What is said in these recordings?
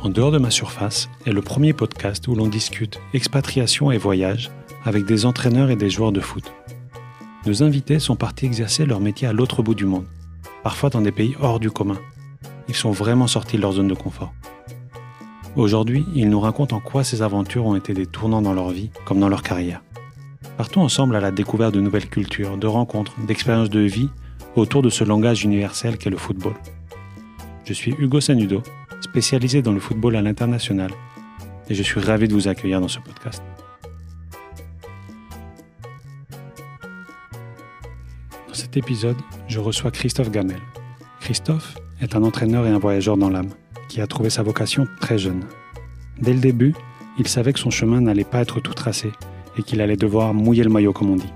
En dehors de ma surface est le premier podcast où l'on discute expatriation et voyage avec des entraîneurs et des joueurs de foot. Nos invités sont partis exercer leur métier à l'autre bout du monde, parfois dans des pays hors du commun. Ils sont vraiment sortis de leur zone de confort. Aujourd'hui, ils nous racontent en quoi ces aventures ont été des tournants dans leur vie comme dans leur carrière. Partons ensemble à la découverte de nouvelles cultures, de rencontres, d'expériences de vie autour de ce langage universel qu'est le football. Je suis Hugo Sanudo, spécialisé dans le football à l'international, et je suis ravi de vous accueillir dans ce podcast. Dans cet épisode, je reçois Christophe Gamel. Christophe est un entraîneur et un voyageur dans l'âme, qui a trouvé sa vocation très jeune. Dès le début, il savait que son chemin n'allait pas être tout tracé, et qu'il allait devoir mouiller le maillot comme on dit.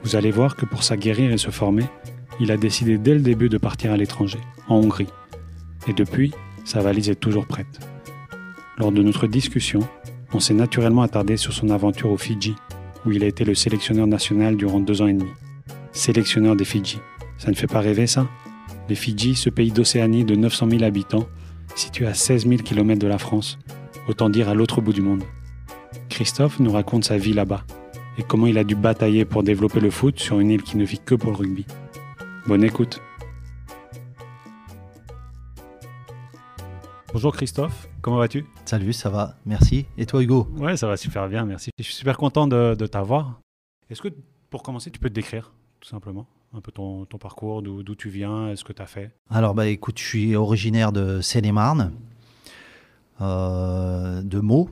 Vous allez voir que pour s'aguerrir et se former, il a décidé dès le début de partir à l'étranger, en Hongrie. Et depuis, sa valise est toujours prête. Lors de notre discussion, on s'est naturellement attardé sur son aventure aux Fidji, où il a été le sélectionneur national durant 2 ans et demi. Sélectionneur des Fidji, ça ne fait pas rêver ça ? Les Fidji, ce pays d'Océanie de 900 000 habitants, situé à 16 000 km de la France, autant dire à l'autre bout du monde. Christophe nous raconte sa vie là-bas, et comment il a dû batailler pour développer le foot sur une île qui ne vit que pour le rugby. Bonne écoute. Bonjour Christophe, comment vas-tu ? Salut, ça va, merci. Et toi Hugo ? Ouais, ça va super bien, merci. Je suis super content de t'avoir. Est-ce que, pour commencer, tu peux te décrire, tout simplement, un peu ton parcours, d'où tu viens, ce que tu as fait ? Alors, écoute, je suis originaire de Seine-et-Marne, de Meaux.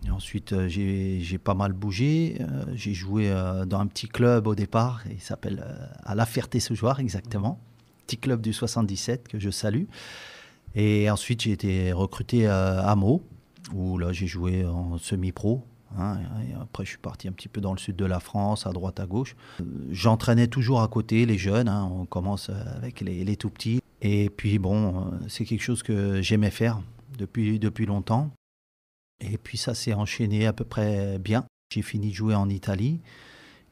Et ensuite, j'ai pas mal bougé. J'ai joué dans un petit club au départ, il s'appelle à La Ferté-Sougeoire, exactement. Petit club du 77 que je salue. Et ensuite, j'ai été recruté à Meaux, où là, j'ai joué en semi-pro. Et après, je suis parti un petit peu dans le sud de la France, à droite, à gauche. J'entraînais toujours à côté les jeunes. On commence avec les tout petits. Et puis, c'est quelque chose que j'aimais faire depuis longtemps. Et puis, ça s'est enchaîné à peu près bien. J'ai fini de jouer en Italie.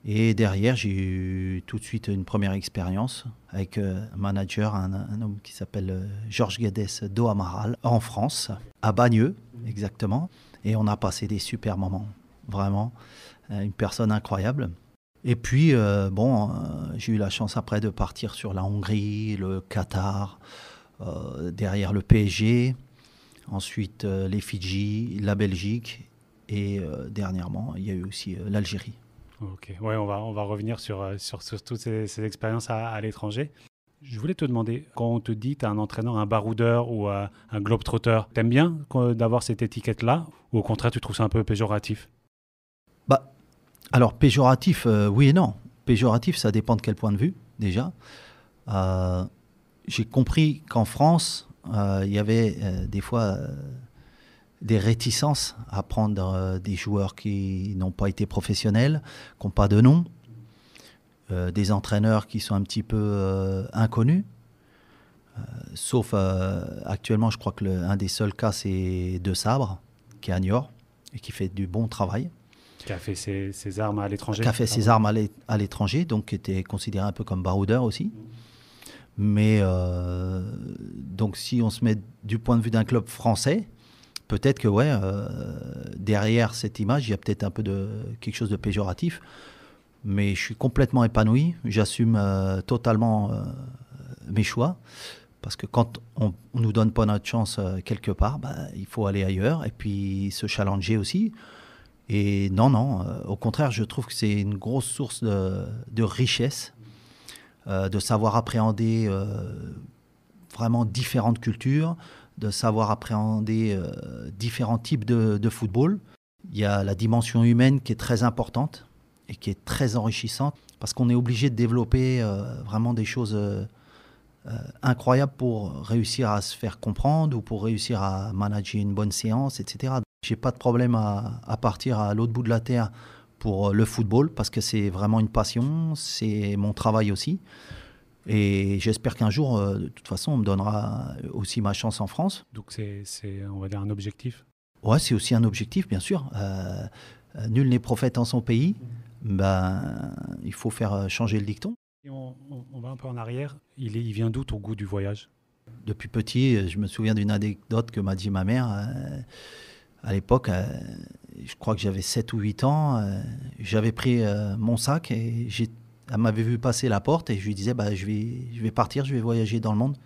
Et derrière, j'ai eu tout de suite une première expérience avec un manager, un homme qui s'appelle Georges Guedes do Amaral, en France, à Bagneux, exactement. Et on a passé des super moments, vraiment. Une personne incroyable. Et puis, j'ai eu la chance après de partir sur la Hongrie, le Qatar, derrière le PSG, ensuite les Fidji, la Belgique, et dernièrement, il y a eu aussi l'Algérie. Ok, ouais, on va revenir sur toutes ces expériences à l'étranger. Je voulais te demander, quand on te dit tu es un entraîneur, un baroudeur ou un globetrotter, t'aimes bien d'avoir cette étiquette-là ou au contraire tu trouves ça un peu péjoratif ? Alors péjoratif, oui et non. Péjoratif, ça dépend de quel point de vue déjà. J'ai compris qu'en France, il y avait des fois des réticences à prendre des joueurs qui n'ont pas été professionnels, qui n'ont pas de nom, des entraîneurs qui sont un petit peu inconnus, sauf actuellement, je crois que un des seuls cas, c'est De Sabre, qui est à Niort, et qui fait du bon travail. Qui a fait ses armes à l'étranger. Qui a fait ses armes à l'étranger, donc qui était considéré un peu comme baroudeur aussi. Mais donc si on se met du point de vue d'un club français, peut-être que derrière cette image, il y a peut-être un peu de quelque chose de péjoratif. Mais je suis complètement épanoui. J'assume totalement mes choix. Parce que quand on ne nous donne pas notre chance quelque part, il faut aller ailleurs et puis se challenger aussi. Et non, au contraire, je trouve que c'est une grosse source de richesse, de savoir appréhender vraiment différentes cultures, de savoir appréhender différents types de football. Il y a la dimension humaine qui est très importante et qui est très enrichissante parce qu'on est obligé de développer vraiment des choses incroyables pour réussir à se faire comprendre ou pour réussir à manager une bonne séance, etc. J'ai pas de problème à partir à l'autre bout de la terre pour le football parce que c'est vraiment une passion, c'est mon travail aussi. Et j'espère qu'un jour, de toute façon, on me donnera aussi ma chance en France. Donc c'est on va dire, un objectif ? Ouais, c'est aussi un objectif, bien sûr. Nul n'est prophète en son pays. Il faut faire changer le dicton. Et on va un peu en arrière. Il vient d'où ton goût du voyage ? Depuis petit, je me souviens d'une anecdote que m'a dit ma mère. À l'époque, je crois que j'avais 7 ou 8 ans. J'avais pris mon sac et elle m'avait vu passer la porte et je lui disais je vais partir, je vais voyager dans le monde.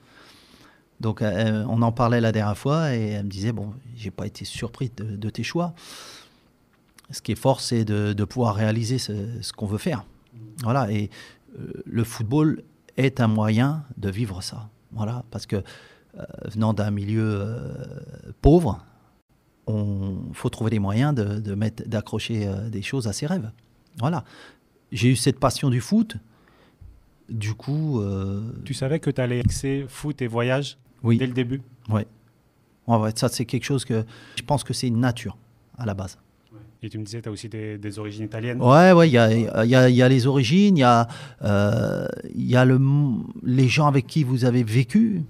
Donc on en parlait la dernière fois et elle me disait j'ai pas été surpris de tes choix. Ce qui est fort, c'est de pouvoir réaliser ce qu'on veut faire. Voilà, et le football est un moyen de vivre ça. Voilà, parce que venant d'un milieu pauvre, faut trouver des moyens d'accrocher des choses à ses rêves. Voilà. J'ai eu cette passion du foot. Du coup... Tu savais que tu allais mixer foot et voyage dès le début? Oui. Ouais, ça, c'est quelque chose que... Je pense que c'est une nature, à la base. Et tu me disais, tu as aussi des origines italiennes? Ouais, il y a les origines, il y a les gens avec qui vous avez vécu,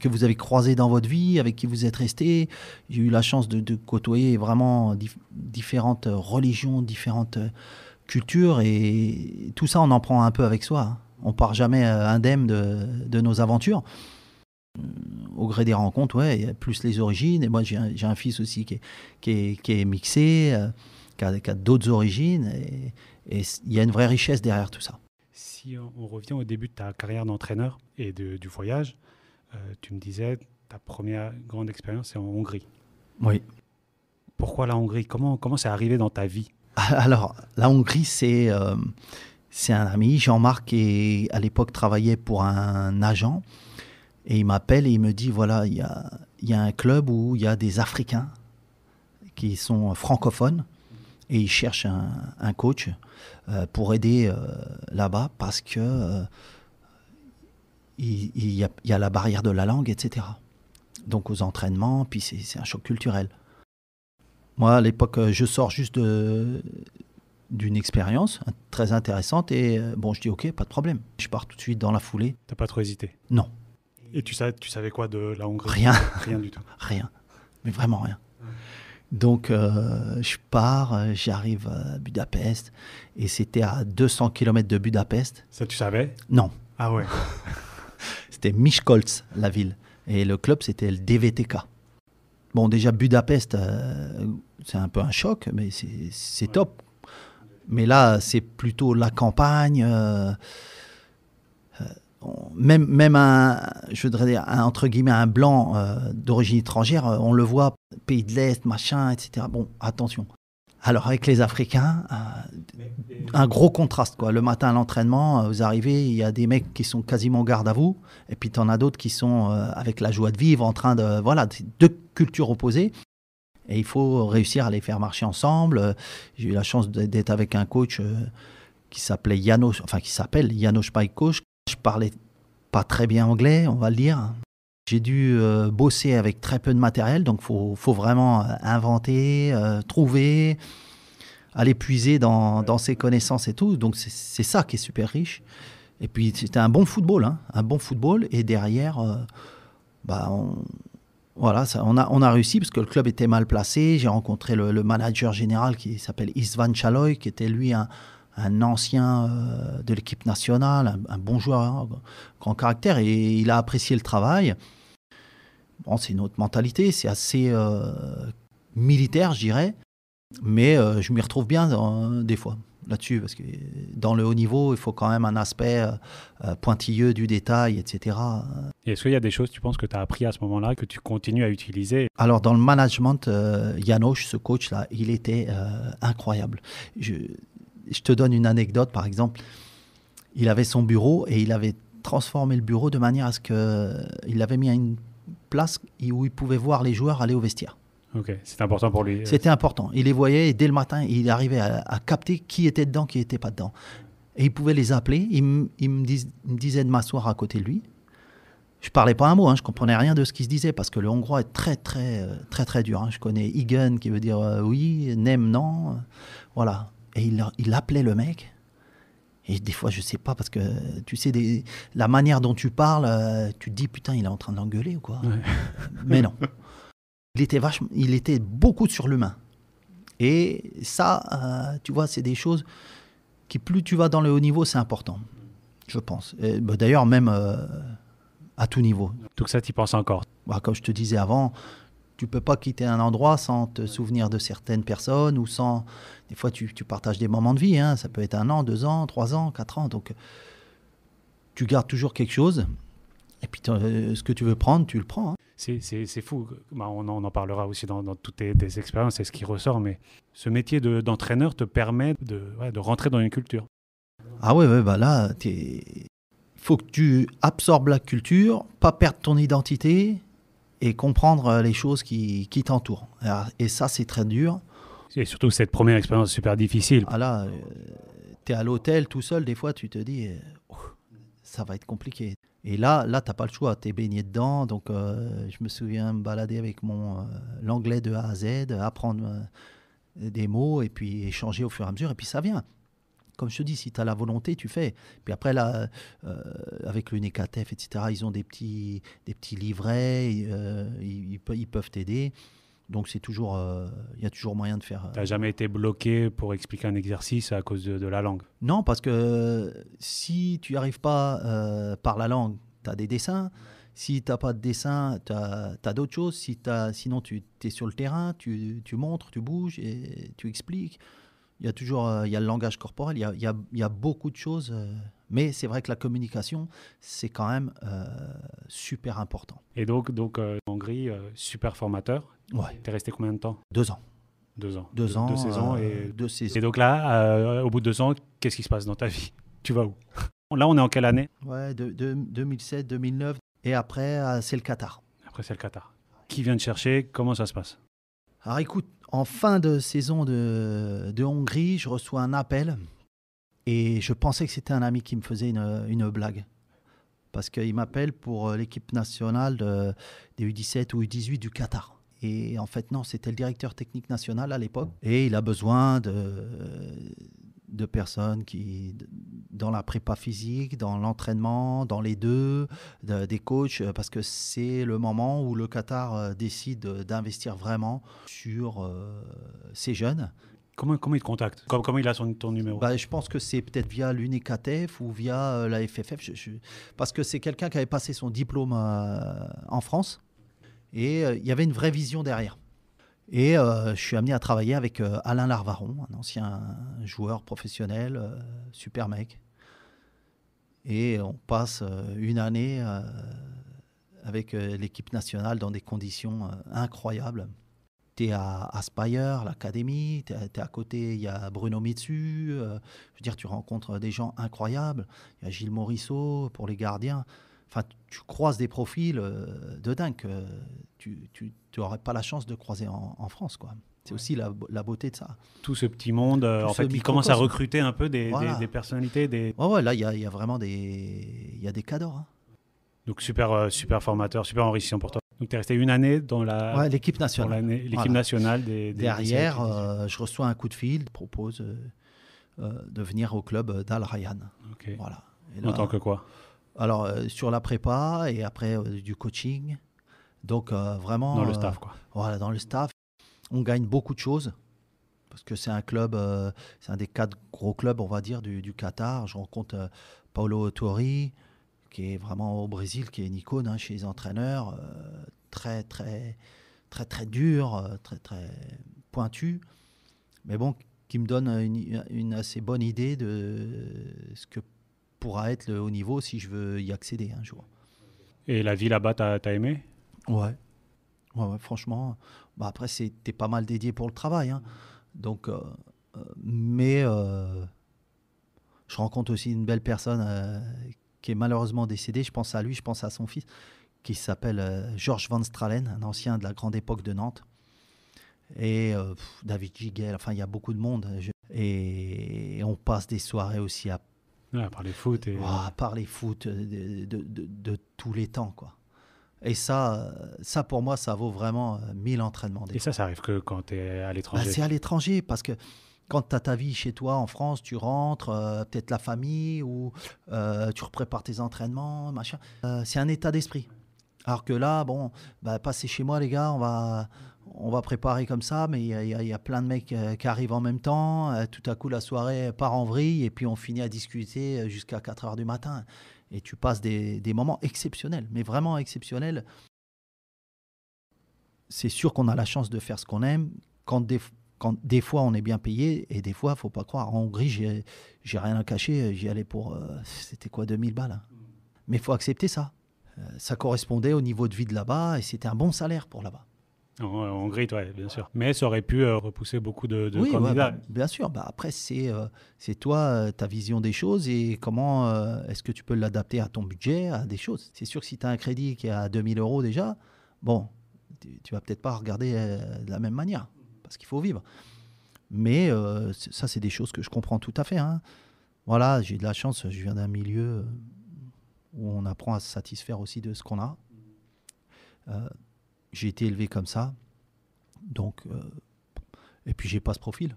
que vous avez croisé dans votre vie, avec qui vous êtes resté. J'ai eu la chance de côtoyer vraiment différentes religions, différentes cultures, et tout ça, on en prend un peu avec soi. On part jamais indemne de nos aventures. Au gré des rencontres, il y a plus les origines. Et moi, j'ai un fils aussi qui est mixé, qui a d'autres origines. Et il y a une vraie richesse derrière tout ça. Si on revient au début de ta carrière d'entraîneur et du voyage, tu me disais, ta première grande expérience, c'est en Hongrie. Oui. Pourquoi la Hongrie? Comment c'est arrivé dans ta vie? Alors, la Hongrie, c'est un ami, Jean-Marc, qui à l'époque travaillait pour un agent. Et il m'appelle et il me dit, voilà, il y a un club où il y a des Africains qui sont francophones et ils cherchent un coach pour aider là-bas parce que il y a la barrière de la langue, etc. Donc aux entraînements, puis c'est un choc culturel. Moi, à l'époque, je sors juste d'une expérience très intéressante et je dis ok, pas de problème. Je pars tout de suite dans la foulée. T'as pas trop hésité? Non. Et tu savais quoi de la Hongrie? Rien. Rien du tout. Rien. Mais vraiment rien. Donc, je pars, j'arrive à Budapest et c'était à 200 km de Budapest. Ça, tu savais? Non. Ah ouais. C'était Miskolc, la ville. Et le club, c'était le DVTK. Bon, déjà, Budapest, c'est un peu un choc, mais c'est top. Mais là, c'est plutôt la campagne. Même je voudrais dire, entre guillemets, un blanc d'origine étrangère, on le voit, pays de l'Est, machin, etc. Bon, attention. Alors, avec les Africains, un gros contraste, quoi. Le matin à l'entraînement, vous arrivez, il y a des mecs qui sont quasiment garde à vous, et puis tu en as d'autres qui sont avec la joie de vivre, en train de... Voilà, deux cultures opposées. Et il faut réussir à les faire marcher ensemble. J'ai eu la chance d'être avec un coach qui s'appelle János Pajkos. Je parlais pas très bien anglais, on va le dire. J'ai dû bosser avec très peu de matériel, donc faut vraiment inventer, trouver, aller puiser dans ses connaissances et tout. Donc c'est ça qui est super riche. Et puis c'était un bon football, un bon football. Et derrière, on a réussi parce que le club était mal placé. J'ai rencontré le manager général qui s'appelle Istvan Csaloy, qui était lui un ancien de l'équipe nationale, un bon joueur, grand caractère, et il a apprécié le travail. Bon, c'est une autre mentalité, c'est assez militaire, je dirais, mais je m'y retrouve bien des fois là-dessus, parce que dans le haut niveau, il faut quand même un aspect pointilleux du détail, etc. Et est-ce qu'il y a des choses, tu penses, que tu as appris à ce moment-là, que tu continues à utiliser? Alors, dans le management, János, ce coach-là, il était incroyable. Je te donne une anecdote, par exemple. Il avait son bureau et il avait transformé le bureau de manière à ce qu'il avait mis à une place où il pouvait voir les joueurs aller au vestiaire. Ok, c'était important pour lui. C'était important. Il les voyait et dès le matin, il arrivait à capter qui était dedans, qui n'était pas dedans. Et il pouvait les appeler. Il me disait de m'asseoir à côté de lui. Je ne parlais pas un mot, je ne comprenais rien de ce qu'il se disait parce que le hongrois est très, très, très, très dur. Je connais Igen qui veut dire oui, Nem, non. Voilà. Et il appelait le mec. Et des fois, je ne sais pas, parce que tu sais, la manière dont tu parles, tu te dis, putain, il est en train d'engueuler ou quoi? Ouais. Mais non. Il était beaucoup sur l'humain. Et ça, tu vois, c'est des choses qui, plus tu vas dans le haut niveau, c'est important, je pense. D'ailleurs, même à tout niveau. Donc ça, tu y penses encore? Bah, comme je te disais avant, tu peux pas quitter un endroit sans te souvenir de certaines personnes ou sans... Des fois, tu partages des moments de vie. Hein. Ça peut être 1 an, 2 ans, 3 ans, 4 ans. Donc, tu gardes toujours quelque chose. Et puis, ce que tu veux prendre, tu le prends. Hein. C'est fou. Bah, on en parlera aussi dans toutes tes expériences, c'est ce qui ressort. Mais ce métier d'entraîneur te permet de rentrer dans une culture. Ah ouais, bah là, il faut que tu absorbes la culture, pas perdre ton identité et comprendre les choses qui t'entourent. Et ça, c'est très dur. Et surtout cette première expérience super difficile. Ah là, tu es à l'hôtel tout seul, des fois, tu te dis, ça va être compliqué. Et là, tu n'as pas le choix, tu es baigné dedans. Donc, je me souviens me balader avec l'anglais de A à Z, apprendre des mots et puis échanger au fur et à mesure. Et puis, ça vient. Comme je te dis, si tu as la volonté, tu fais. Puis après, là, avec le NECATEF, etc., ils ont des petits livrets, ils peuvent t'aider. Donc, il y a toujours moyen de faire. Tu n'as jamais été bloqué pour expliquer un exercice à cause de la langue? Non, parce que si tu n'y arrives pas par la langue, tu as des dessins. Si tu n'as pas de dessin, tu as d'autres choses. Sinon, tu es sur le terrain, tu montres, tu bouges et tu expliques. Il y a toujours il y a le langage corporel, il y a beaucoup de choses. Mais c'est vrai que la communication, c'est quand même super important. Et donc en Hongrie, super formateur. Ouais. Tu es resté combien de temps? 2 ans. 2 ans. 2 ans. 2 saisons. Deux saisons. Et donc là, au bout de 2 ans, qu'est-ce qui se passe dans ta vie? Tu vas où? Là, on est en quelle année? Ouais, 2007, 2009. Et après, c'est le Qatar. Après, c'est le Qatar. Qui vient te chercher? Comment ça se passe? Alors écoute, en fin de saison de Hongrie, je reçois un appel et je pensais que c'était un ami qui me faisait une blague. Parce qu'il m'appelle pour l'équipe nationale des U17 ou U18 du Qatar. Et en fait, non, c'était le directeur technique national à l'époque. Et il a besoin de personnes qui, dans la prépa physique, dans l'entraînement, dans les deux, des coachs, parce que c'est le moment où le Qatar décide d'investir vraiment sur ces jeunes. Comment il te contacte? Comment il a ton numéro? Je pense que c'est peut-être via l'UNECATEF ou via la FFF, parce que c'est quelqu'un qui avait passé son diplôme en France et il y avait une vraie vision derrière. Et je suis amené à travailler avec Alain Larvaron, un ancien joueur professionnel, super mec. Et on passe une année avec l'équipe nationale dans des conditions incroyables. Tu es à Spire, l'académie, tu es à côté, il y a Bruno Metsu, je veux dire, tu rencontres des gens incroyables. Il y a Gilles Morisseau pour les gardiens. Enfin, tu croises des profils de dingue que tu n'aurais pas la chance de croiser en France, quoi. C'est aussi la beauté de ça. Tout ce petit monde, en fait, il commence à recruter un peu des personnalités. Ouais, là, il y a vraiment des cadors. Hein. Donc, super formateur, super enrichissant pour toi. Donc, tu es resté une année dans l'équipe nationale. L'équipe nationale des Derrière, je reçois un coup de fil, propose de venir au club d'Al Rayyan. Okay. Voilà. En tant que quoi? Alors, sur la prépa et après du coaching. Donc, vraiment... Dans le staff, quoi. Voilà, dans le staff. On gagne beaucoup de choses parce que c'est un club, c'est un des 4 gros clubs, on va dire, du Qatar. Je rencontre Paulo Autori, qui est vraiment au Brésil, qui est une icône chez les entraîneurs, très, très, très, très dur, très, très pointu. Mais bon, qui me donne une assez bonne idée de ce que pourra être le haut niveau si je veux y accéder un jour. Et la vie là-bas, t'as aimé? Ouais, franchement. Après, t'es pas mal dédié pour le travail. Hein. Donc, mais je rencontre aussi une belle personne qui est malheureusement décédée. Je pense à lui, je pense à son fils, qui s'appelle Georges Van Stralen, un ancien de la grande époque de Nantes. Et David Giguel, enfin, il y a beaucoup de monde. Et on passe des soirées aussi à parler foot. Parler foot de tous les temps, quoi. Et ça, pour moi, ça vaut vraiment 1000 entraînements. Et ça arrive que quand tu es à l'étranger? C'est à l'étranger, parce que quand tu as ta vie chez toi en France, tu rentres, peut-être la famille, ou tu reprépares tes entraînements, machin. C'est un état d'esprit. Alors que là, passez chez moi, les gars, on va préparer comme ça, mais il y a plein de mecs qui arrivent en même temps. Tout à coup, la soirée part en vrille, et puis on finit à discuter jusqu'à 4 heures du matin. Et tu passes des moments exceptionnels, mais vraiment exceptionnels. C'est sûr qu'on a la chance de faire ce qu'on aime. Quand des fois on est bien payé, et des fois, il ne faut pas croire. En Hongrie, j'ai rien à cacher. J'y allais pour, c'était quoi, 2000 balles. Mais il faut accepter ça. Ça correspondait au niveau de vie de là-bas et c'était un bon salaire pour là-bas. En Hongrie, ouais, bien sûr. Mais ça aurait pu repousser beaucoup de Oui, candidats. Ouais, bien sûr. Après, c'est toi, ta vision des choses et comment est-ce que tu peux l'adapter à ton budget, à des choses. C'est sûr que si tu as un crédit qui est à 2000 € déjà, bon, tu vas peut-être pas regarder de la même manière parce qu'il faut vivre. Mais ça, c'est des choses que je comprends tout à fait. Hein. Voilà, j'ai de la chance, je viens d'un milieu où on apprend à se satisfaire aussi de ce qu'on a. J'ai été élevé comme ça, donc et puis j'ai pas ce profil,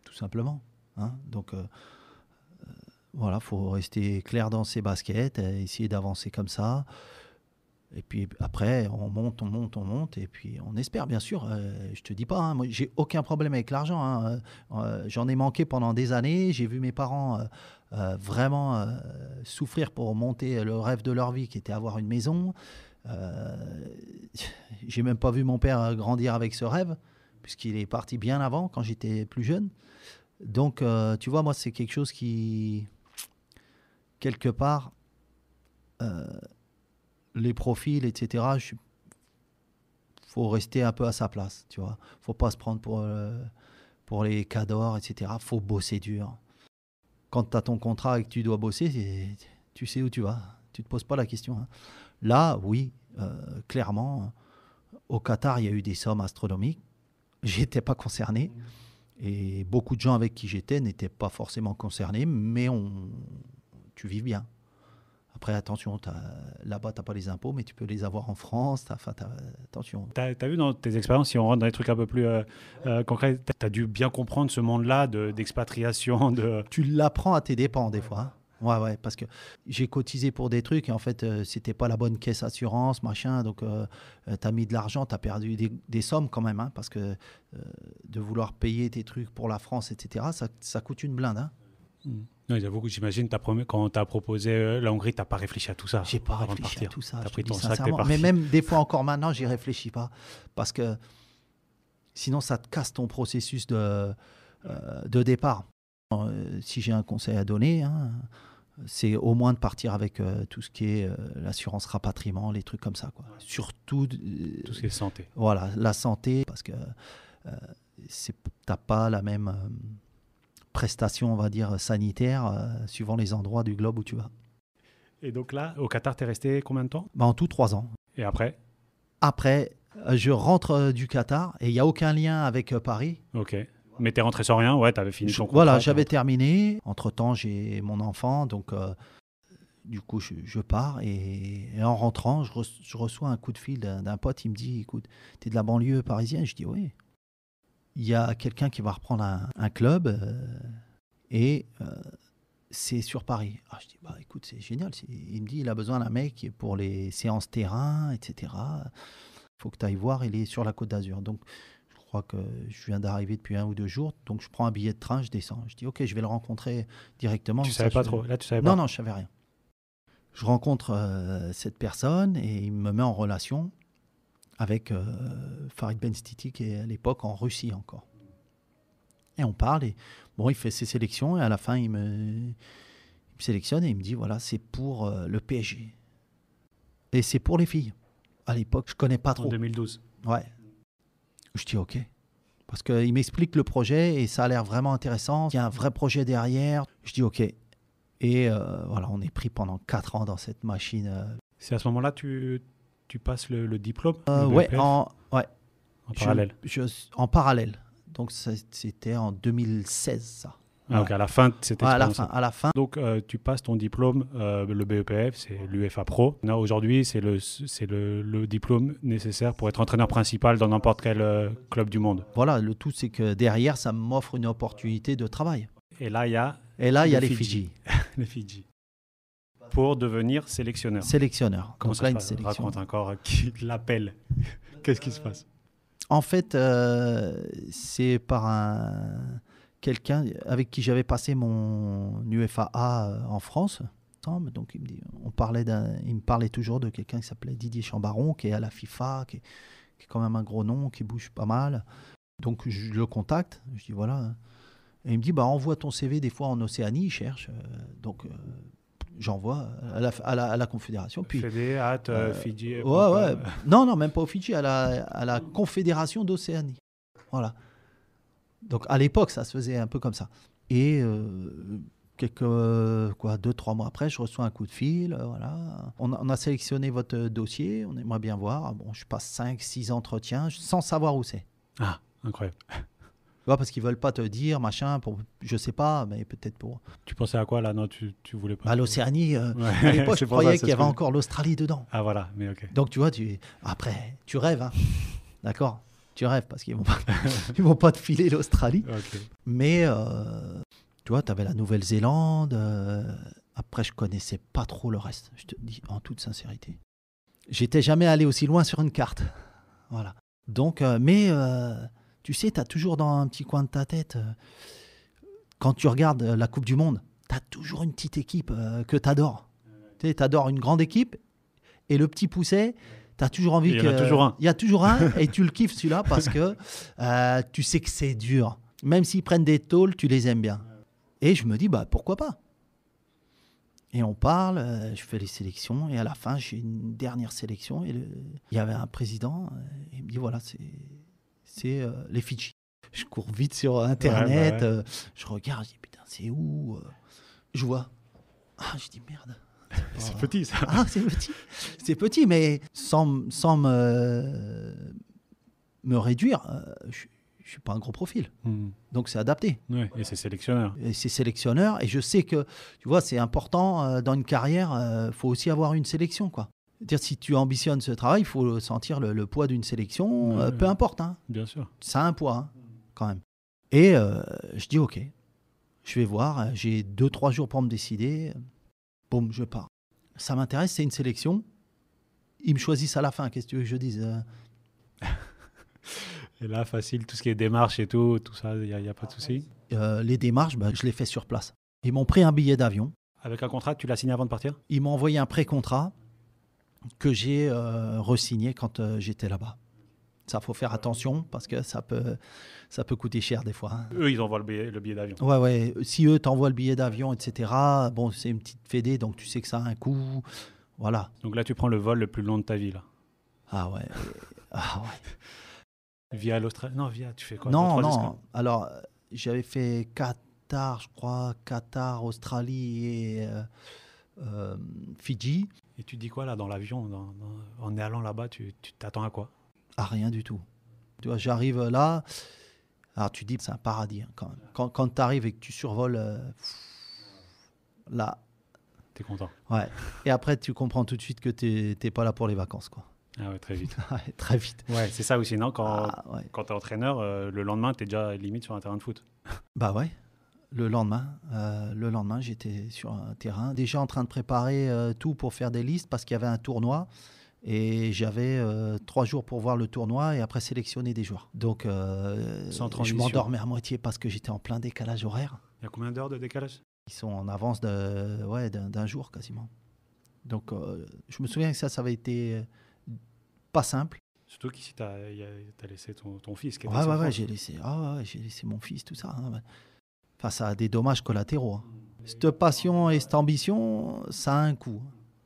tout simplement. Hein. Donc voilà, faut rester clair dans ses baskets, essayer d'avancer comme ça. Et puis après, on monte, et puis on espère, bien sûr. Je te dis pas, hein, moi j'ai aucun problème avec l'argent. Hein. J'en ai manqué pendant des années. J'ai vu mes parents vraiment souffrir pour monter le rêve de leur vie, qui était avoir une maison. J'ai même pas vu mon père grandir avec ce rêve, puisqu'il est parti bien avant, quand j'étais plus jeune. Donc, tu vois, moi, c'est quelque chose qui, quelque part, les profils, etc., faut rester un peu à sa place, tu vois. Faut pas se prendre pour les cadors, etc. Faut bosser dur. Quand tu as ton contrat et que tu dois bosser, tu sais où tu vas. Tu te poses pas la question. Hein. Là, oui, clairement, au Qatar, il y a eu des sommes astronomiques. J'étais pas concerné. Et beaucoup de gens avec qui j'étais n'étaient pas forcément concernés, mais tu vis bien. Après, attention, là-bas, tu n'as pas les impôts, mais tu peux les avoir en France. Attention. Tu as vu dans tes expériences, si on rentre dans des trucs un peu plus concrets, tu as dû bien comprendre ce monde-là d'expatriation. Tu l'apprends à tes dépens, des fois. Hein. Ouais, parce que j'ai cotisé pour des trucs et en fait, c'était pas la bonne caisse assurance, machin. Donc, tu as mis de l'argent, tu as perdu des sommes quand même. Hein, parce que de vouloir payer tes trucs pour la France, etc., ça coûte une blinde. Hein. Non, j'avoue que j'imagine, quand tu as proposé la Hongrie, tu n'as pas réfléchi à tout ça. J'ai pas réfléchi à tout ça. Tu as pris ton sac, t'es parti. Mais même des fois encore maintenant, j'y réfléchis pas. Parce que sinon, ça te casse ton processus de départ. Si j'ai un conseil à donner, hein, c'est au moins de partir avec tout ce qui est l'assurance rapatriement, les trucs comme ça. Quoi. Surtout tout ce qui est santé. Voilà, la santé, parce que t'as pas la même prestation, on va dire, sanitaire, suivant les endroits du globe où tu vas. Et donc là, au Qatar, tu es resté combien de temps ? En tout, 3 ans. Et après ? Après, je rentre du Qatar et il n'y a aucun lien avec Paris. Ok. Mais tu es rentré sans rien ? Ouais, tu avais fini ton contrat. Voilà, j'avais terminé. Entre-temps, j'ai mon enfant, donc du coup, je pars. Et en rentrant, je reçois un coup de fil d'un pote. Il me dit, écoute, tu es de la banlieue parisienne ? Je dis, oui. Il y a quelqu'un qui va reprendre un club et c'est sur Paris. Ah, je dis, bah écoute, c'est génial. Il me dit, il a besoin d'un mec pour les séances terrain, etc. Il faut que tu ailles voir, il est sur la Côte d'Azur. Donc, je crois que je viens d'arriver depuis 1 ou 2 jours. Donc, je prends un billet de train, je descends. Je dis, ok, je vais le rencontrer directement. Tu savais pas trop ? Là, tu savais pas ? Non, je savais rien. Je rencontre cette personne et il me met en relation avec Farid Benstiti, qui est à l'époque en Russie encore. Et on parle, et bon, il fait ses sélections, et à la fin, il me sélectionne, et il me dit, voilà, c'est pour le PSG. Et c'est pour les filles. À l'époque, je ne connais pas trop. En 2012. Ouais. Je dis, ok. Parce qu'il m'explique le projet, et ça a l'air vraiment intéressant. Il y a un vrai projet derrière. Je dis, ok. Et voilà, on est pris pendant 4 ans dans cette machine. C'est à ce moment-là que tu passes le diplôme Ouais, en parallèle. En parallèle. Donc, c'était en 2016, ça. Ah, ok, à la fin de cette expérience. À la fin. Donc, tu passes ton diplôme, le BEPF, c'est l'UEFA Pro. Aujourd'hui, c'est le diplôme nécessaire pour être entraîneur principal dans n'importe quel club du monde. Voilà, le tout, c'est que derrière, ça m'offre une opportunité de travail. Et là, il y a les Fidji. Les Fidji. Pour devenir sélectionneur. Sélectionneur. Comment donc ça là, se une passe ? sélection. Raconte encore qui l'appelle. Qu'est-ce qui se passe ? En fait, c'est par quelqu'un avec qui j'avais passé mon UFA A en France. Donc il me parlait toujours de quelqu'un qui s'appelait Didier Chambaron, qui est à la FIFA, qui est quand même un gros nom, qui bouge pas mal. Donc je le contacte, je dis voilà. Et il me dit envoie ton CV des fois en Océanie, il cherche. J'envoie à la Confédération. Puis, Fédé, Fidji. Ouais. Non, même pas au Fidji, à la Confédération d'Océanie. Voilà. Donc à l'époque, ça se faisait un peu comme ça. Et 2-3 mois après, je reçois un coup de fil. Voilà. On a sélectionné votre dossier, on aimerait bien voir. Bon, je passe 5-6 entretiens sans savoir où c'est. Ah, incroyable. Parce qu'ils veulent pas te dire, machin, je sais pas, mais peut-être pour... Tu pensais à quoi là? Non, tu voulais pas. L'Océanie, à l'époque, je croyais qu'il y avait encore l'Australie dedans. Ah voilà, mais ok. Donc tu vois, après, tu rêves, hein. D'accord? Tu rêves parce qu'ils vont pas te filer l'Australie. Okay. Mais tu vois, tu avais la Nouvelle-Zélande. Après, je connaissais pas trop le reste, je te dis en toute sincérité. J'étais jamais allé aussi loin sur une carte. Voilà. Donc, tu sais, tu as toujours dans un petit coin de ta tête, quand tu regardes la Coupe du Monde, tu as toujours une petite équipe que tu adores. Tu adores une grande équipe et le petit pousset, tu as toujours envie Il y en a toujours un. Il y a toujours un et tu le kiffes celui-là parce que tu sais que c'est dur. Même s'ils prennent des tôles, tu les aimes bien. Et je me dis, pourquoi pas? Et on parle, je fais les sélections et à la fin, j'ai une dernière sélection et il y avait un président et il me dit, voilà, c'est les Fidji. Je cours vite sur Internet, je regarde, je dis putain, c'est où? Je vois. Je dis merde. C'est petit ça. C'est petit. C'est petit, mais sans me réduire, je suis pas un gros profil. Donc c'est adapté. Ouais, et c'est sélectionneur. Et je sais que, tu vois, c'est important dans une carrière, faut aussi avoir une sélection, quoi. Dire si tu ambitionnes ce travail, il faut sentir le poids d'une sélection, peu importe. Hein. Bien sûr. Ça a un poids, quand même. Et je dis ok, je vais voir. J'ai 2-3 jours pour me décider. Boum, je pars. Ça m'intéresse, c'est une sélection. Ils me choisissent à la fin. Qu'est-ce que tu veux que je dise? Et là, facile, tout ce qui est démarches et tout ça, il n'y a pas de souci. Les démarches, je les fais sur place. Ils m'ont pris un billet d'avion. Avec un contrat, tu l'as signé avant de partir? Ils m'ont envoyé un pré-contrat que j'ai re-signé quand j'étais là-bas. Ça, faut faire attention parce que ça peut coûter cher des fois. Hein. Eux, ils envoient le billet d'avion. Ouais. Si eux t'envoient le billet d'avion, etc., bon, c'est une petite fédé, donc tu sais que ça a un coût. Voilà. Donc là, tu prends le vol le plus long de ta vie, là. Ah ouais. Via l'Australie? Non, tu fais quoi? Non. Alors, j'avais fait Qatar, je crois. Qatar, Australie et Fidji. Et tu dis quoi, là, dans l'avion? En allant là-bas, tu t'attends à quoi? Rien du tout. Tu vois, j'arrive là. Alors, tu dis, c'est un paradis, hein, quand même. Quand tu arrives et que tu survoles, là. T'es content. Ouais. Et après, tu comprends tout de suite que t'es pas là pour les vacances, quoi. Ah ouais, très vite. Très vite. Ouais, c'est ça aussi, non? Quand t'es entraîneur, le lendemain, t'es déjà limite sur un terrain de foot. Bah ouais. Le lendemain, j'étais sur un terrain, déjà en train de préparer tout pour faire des listes parce qu'il y avait un tournoi et j'avais 3 jours pour voir le tournoi et après sélectionner des joueurs. Donc, je m'endormais à moitié parce que j'étais en plein décalage horaire. Il y a combien d'heures de décalage? Ils sont en avance d'un jour quasiment. Donc, je me souviens que ça avait été pas simple. Surtout qu'ici, t'as laissé ton fils. Qui j'ai laissé mon fils, tout ça. Hein. Face à des dommages collatéraux. Hein. Cette passion et cette ambition, ça a un coût.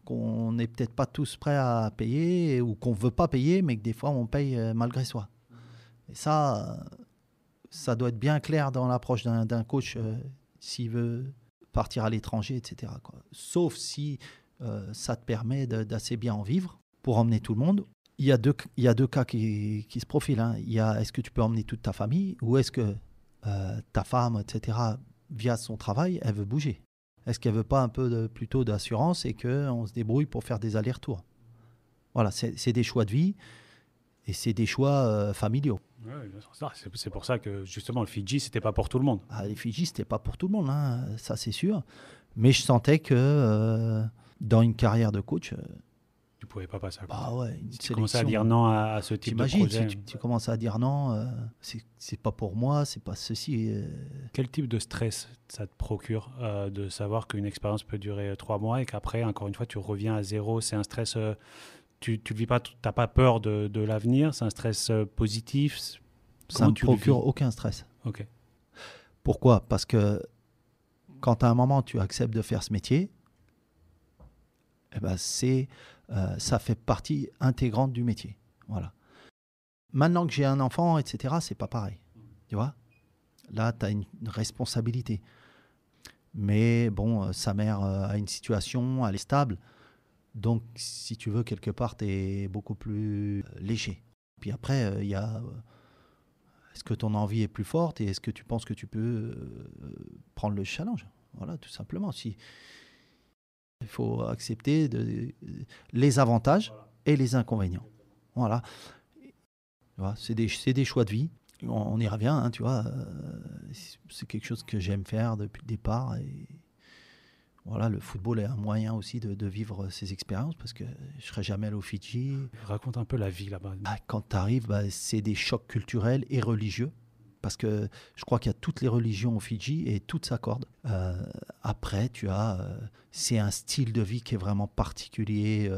Qu'on n'est peut-être pas tous prêts à payer ou qu'on ne veut pas payer, mais que des fois on paye malgré soi. Et ça doit être bien clair dans l'approche d'un coach s'il veut partir à l'étranger, etc. quoi. Sauf si ça te permet d'assez bien en vivre pour emmener tout le monde. Il y a deux cas qui se profilent. Hein. Il y a est-ce que tu peux emmener toute ta famille ou est-ce que ta femme, etc., via son travail, elle veut bouger. Est-ce qu'elle veut pas un peu plutôt d'assurance et qu'on se débrouille pour faire des allers-retours? Voilà, c'est des choix de vie et c'est des choix familiaux. Ouais, c'est pour ça que justement le Fidji, c'était pas pour tout le monde. Les Fidji, c'était pas pour tout le monde, hein, ça c'est sûr. Mais je sentais que dans une carrière de coach, pouvais pas passer à côté. Bah ouais, une Tu commençais à sélection. dire non à ce type de T'imagines, projet. tu commences à dire non, c'est pas pour moi, c'est pas ceci. Quel type de stress ça te procure de savoir qu'une expérience peut durer 3 mois et qu'après, encore une fois, tu reviens à zéro? C'est un stress, tu le vis pas, t'as pas peur de l'avenir? C'est un stress positif? Ça Comment me tu le vis? procure aucun stress. Ok. Pourquoi? Parce que quand à un moment tu acceptes de faire ce métier, eh ben ça fait partie intégrante du métier. Voilà. Maintenant que j'ai un enfant, etc., c'est pas pareil. Tu vois? Là, tu as une responsabilité. Mais bon, sa mère a une situation, elle est stable. Donc, si tu veux, quelque part, tu es beaucoup plus léger. Puis après, il y a est-ce que ton envie est plus forte et est-ce que tu penses que tu peux prendre le challenge? Voilà, tout simplement. Il faut accepter les avantages et les inconvénients. Voilà. Tu vois, c'est des choix de vie. On y revient, hein, tu vois. C'est quelque chose que j'aime faire depuis le départ. Et voilà, le football est un moyen aussi de vivre ces expériences parce que je ne serai jamais allé aux Fidji. Raconte un peu la vie là-bas. Quand tu arrives, c'est des chocs culturels et religieux. Parce que je crois qu'il y a toutes les religions aux Fidji et toutes s'accordent. Après, c'est un style de vie qui est vraiment particulier,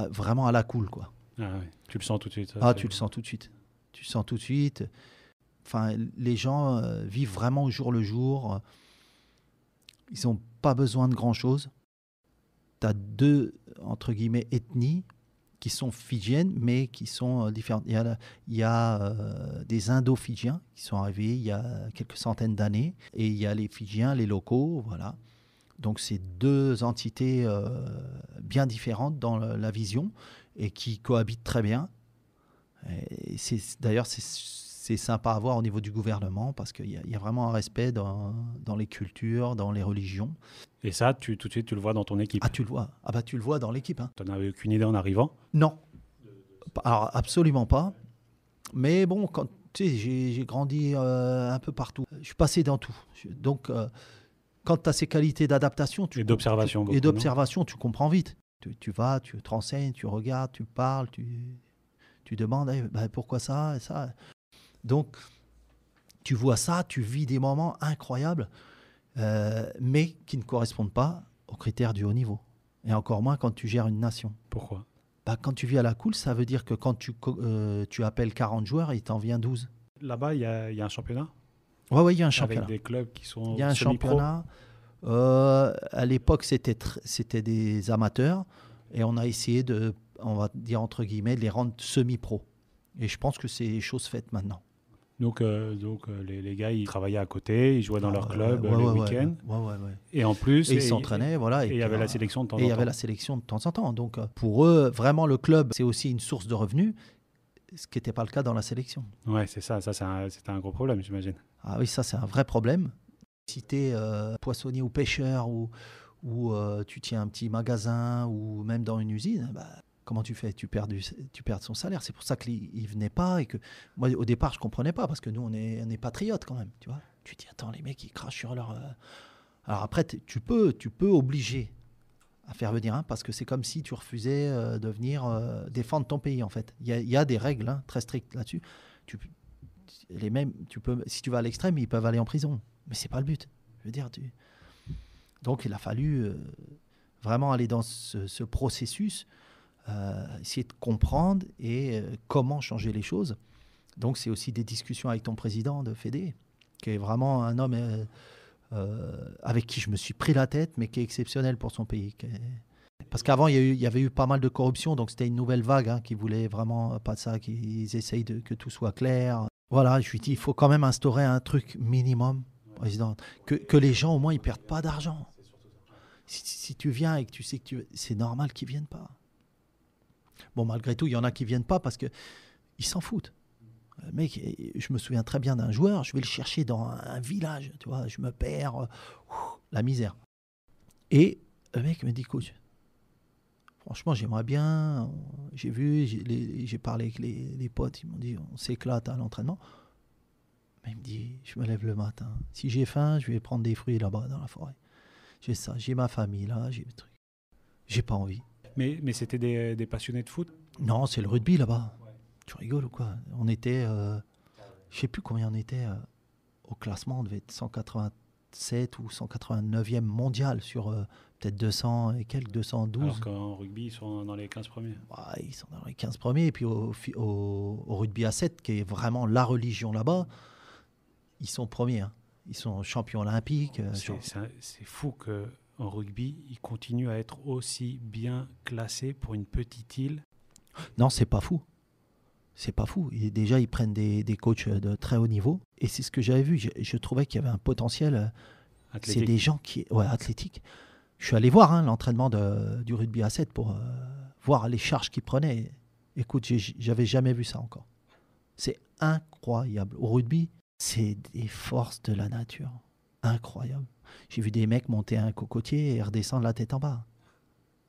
vraiment à la cool, quoi. Ah ouais, tu le sens tout de suite. Tu le sens tout de suite. Tu le sens tout de suite. Enfin, les gens vivent vraiment au jour le jour. Ils n'ont pas besoin de grand-chose. Tu as deux, entre guillemets, ethnies qui sont fidjiennes, mais qui sont différentes. Il y a des Indo-Fidjiens qui sont arrivés il y a quelques centaines d'années, et il y a les Fidjiens, les locaux, voilà. Donc c'est deux entités bien différentes dans la vision, et qui cohabitent très bien. Et d'ailleurs, c'est sympa à voir au niveau du gouvernement, parce qu'il y a vraiment un respect dans les cultures, dans les religions. Et ça, tout de suite, tu le vois dans ton équipe. Ah, tu le vois. Ah bah, tu le vois dans l'équipe. Hein. Tu n'en avais aucune idée en arrivant? Non. Alors, absolument pas. Mais bon, tu sais, j'ai grandi un peu partout. Je suis passé dans tout. Donc, quand tu as ces qualités d'adaptation et d'observation, et d'observation, tu comprends vite. Tu vas, tu te renseignes, tu regardes, tu parles, tu demandes pourquoi ça et ça. Donc, tu vois ça, tu vis des moments incroyables, mais qui ne correspondent pas aux critères du haut niveau. Et encore moins quand tu gères une nation. Pourquoi? Quand tu vis à la cool, ça veut dire que quand tu appelles 40 joueurs, il t'en vient 12. Là-bas, il y a un championnat? Oui, il y a un championnat. Avec des clubs qui sont il y a un semi-pro. championnat. À l'époque, c'était des amateurs. Et on a essayé on va dire entre guillemets, de les rendre semi-pro. Et je pense que c'est chose faite maintenant. Donc les gars, ils travaillaient à côté, ils jouaient dans leur club les week-ends. Ouais. Et en plus, ils s'entraînaient, voilà. Et il y avait la sélection de temps en temps. Et il y avait la sélection de temps en temps. Donc pour eux, vraiment, le club, c'est aussi une source de revenus, ce qui n'était pas le cas dans la sélection. Ouais, c'est ça. Ça, c'était un gros problème, j'imagine. Ah oui, ça, c'est un vrai problème. Si tu es poissonnier ou pêcheur, ou tu tiens un petit magasin, ou même dans une usine, comment tu fais? Tu perds son salaire. C'est pour ça qu'il ne venait pas. Et que moi, au départ, je ne comprenais pas, parce que nous, on est patriotes quand même. Tu vois, tu te dis, attends, les mecs, ils crachent sur leur... Alors après, tu peux obliger à faire venir un, parce que c'est comme si tu refusais de venir défendre ton pays, en fait. Il y a des règles très strictes là-dessus. Si tu vas à l'extrême, ils peuvent aller en prison. Mais ce n'est pas le but. Je veux dire, Donc, il a fallu vraiment aller dans ce processus, essayer de comprendre et comment changer les choses. Donc, c'est aussi des discussions avec ton président de Fédé, qui est vraiment un homme avec qui je me suis pris la tête, mais qui est exceptionnel pour son pays. Parce qu'avant, il y avait eu pas mal de corruption, donc c'était une nouvelle vague qui voulait vraiment pas de ça, qu'ils essayent que tout soit clair. Voilà, je lui dis, il faut quand même instaurer un truc minimum, président, que les gens, au moins, ils perdent pas d'argent. Si tu viens et que tu sais que c'est normal qu'ils viennent pas. Bon, malgré tout, il y en a qui viennent pas parce qu'ils s'en foutent. Mec, je me souviens très bien d'un joueur, je vais le chercher dans un village, tu vois, je me perds, la misère. Et le mec me dit, coach, franchement, j'aimerais bien, j'ai parlé avec les potes, ils m'ont dit, on s'éclate à l'entraînement. Mais il me dit, je me lève le matin, si j'ai faim, je vais prendre des fruits là-bas dans la forêt. J'ai ça, j'ai ma famille là, j'ai des trucs. J'ai pas envie. Mais c'était des passionnés de foot? Non, c'est le rugby là-bas. Tu rigoles ou quoi? On était, je sais plus combien on était au classement, on devait être 187 ou 189e mondial sur peut-être 200 et quelques, 212. Alors qu'en rugby, ils sont dans les 15 premiers. Ouais, ils sont dans les 15 premiers. Et puis au rugby à 7, qui est vraiment la religion là-bas, ils sont premiers. Hein. Ils sont champions olympiques. C'est fou qu'en rugby, ils continuent à être aussi bien classés pour une petite île. Non, c'est pas fou. C'est pas fou. Et déjà, ils prennent des coachs de très haut niveau. Et c'est ce que j'avais vu. Je trouvais qu'il y avait un potentiel. Athlétique. C'est des gens qui... Ouais, athlétiques. Je suis allé voir l'entraînement du rugby à 7 pour voir les charges qu'ils prenaient. Écoute, j'avais jamais vu ça encore. C'est incroyable. Au rugby, c'est des forces de la nature. Incroyable. J'ai vu des mecs monter un cocotier et redescendre la tête en bas.